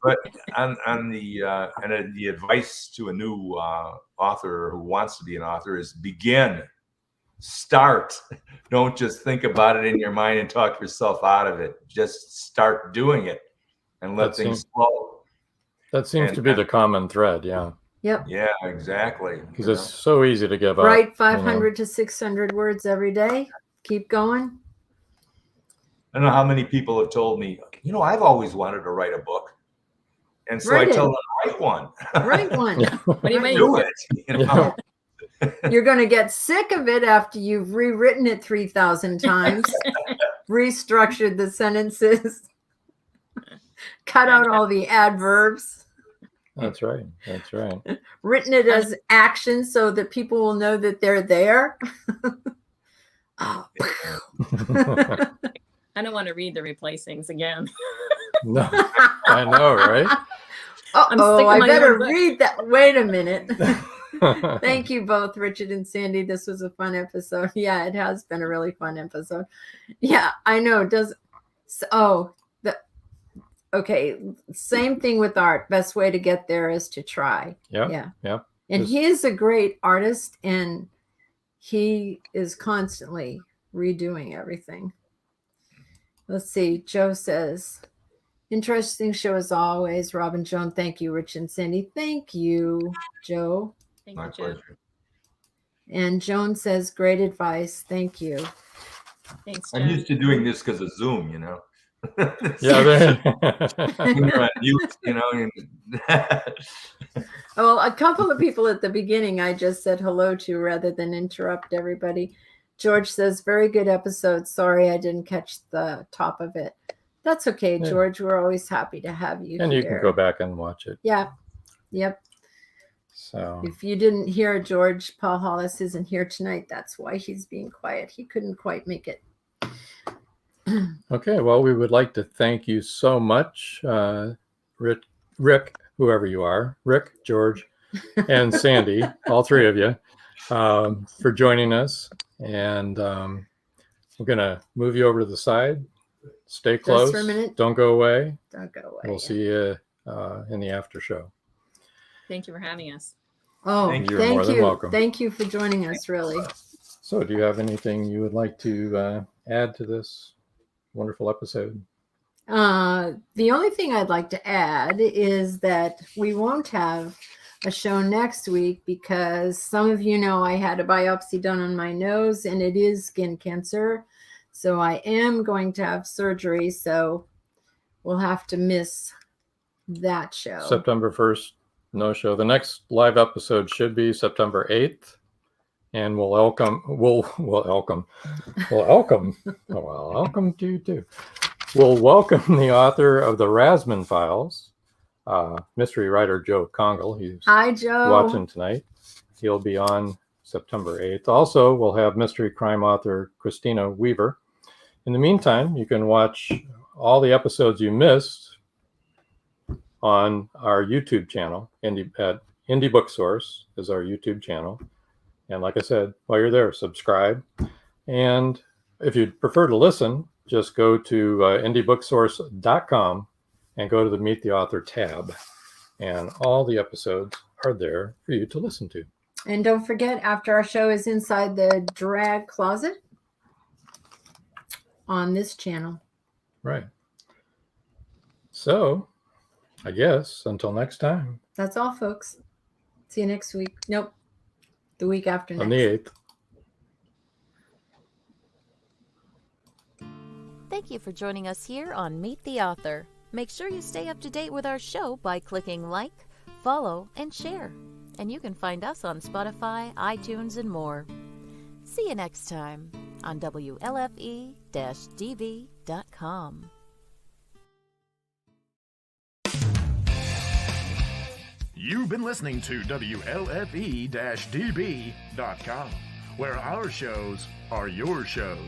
but on the advice to a new author who wants to be an author is begin. Start. Don't just think about it in your mind and talk yourself out of it. Just start doing it and let things flow. That seems to be the common thread, yeah. Yep. Yeah, exactly. Because it's so easy to give up. Write 500 to 600 words every day. Keep going. I don't know how many people have told me, I've always wanted to write a book. And so I tell them, write one. Write one. What do you mean? Do it. You're going to get sick of it after you've rewritten it 3,000 times, restructured the sentences, cut out all the adverbs. That's right. Written it as action so that people will know that they're there. Oh. I don't want to read the replacings again. No, I know, right? I better read that. Wait a minute. Thank you both, Richard and Sandy. This was a fun episode. Yeah, it has been a really fun episode. Yeah, I know. Okay. Same thing with art. Best way to get there is to try. Yeah. And he is a great artist, and he is constantly redoing everything. Let's see. Joe says, interesting show as always. Robin, Joan, thank you. Rich and Sandy, thank you. Joe. Thank My you, Joe. pleasure. And Joan says, great advice. Thank you. Thanks, I'm Joe. used to doing this because of Zoom, you know. Yeah. When you're on mute, you know. Well, a couple of people at the beginning I just said hello to rather than interrupt everybody. George says, very good episode. Sorry I didn't catch the top of it. That's okay, Yeah. George. We're always happy to have you And here. you can go back and watch it. Yeah. Yep. So If you didn't hear George, Paul Hollis isn't here tonight. That's why he's being quiet. He couldn't quite make it. okay, well, we would like to thank you so much, Rick, whoever you are, Rick, George, and Sandy, all three of you, for joining us. And we're going to move you over to the side. Stay close. for a minute. Don't go away. Don't go away. We'll see you in the after show. Thank you for having us. Oh, Thank you. thank You're more than you. welcome. Thank you for joining us, really. So do you have anything you would like to add to this wonderful episode? The only thing I'd like to add is that we won't have a show next week because some of you know I had a biopsy done on my nose and it is skin cancer. So I am going to have surgery. So we'll have to miss that show. September 1st, no show. The next live episode should be September 8th. And we'll welcome to you too. We'll welcome the author of the Rasman Files, mystery writer Joe Congle. He's Hi, Joe. watching tonight. He'll be on September 8th. Also, we'll have mystery crime author Christina Weaver. In the meantime, you can watch all the episodes you missed on our YouTube channel. Indie Book Source is our YouTube channel. And like I said, while you're there, subscribe. And if you'd prefer to listen, just go to indiebooksource.com and go to the Meet the Author tab. And all the episodes are there for you to listen to. And don't forget, after our show is inside the drag closet on this channel. Right. So, I guess until next time. That's all, folks. See you next week. Nope. The week after next. On the 8th. Thank you for joining us here on Meet the Author. Make sure you stay up to date with our show by clicking like, follow, and share. And you can find us on Spotify, iTunes, and more. See you next time on WLFE-DB.com. You've been listening to WLFE-DB.com, where our shows are your shows.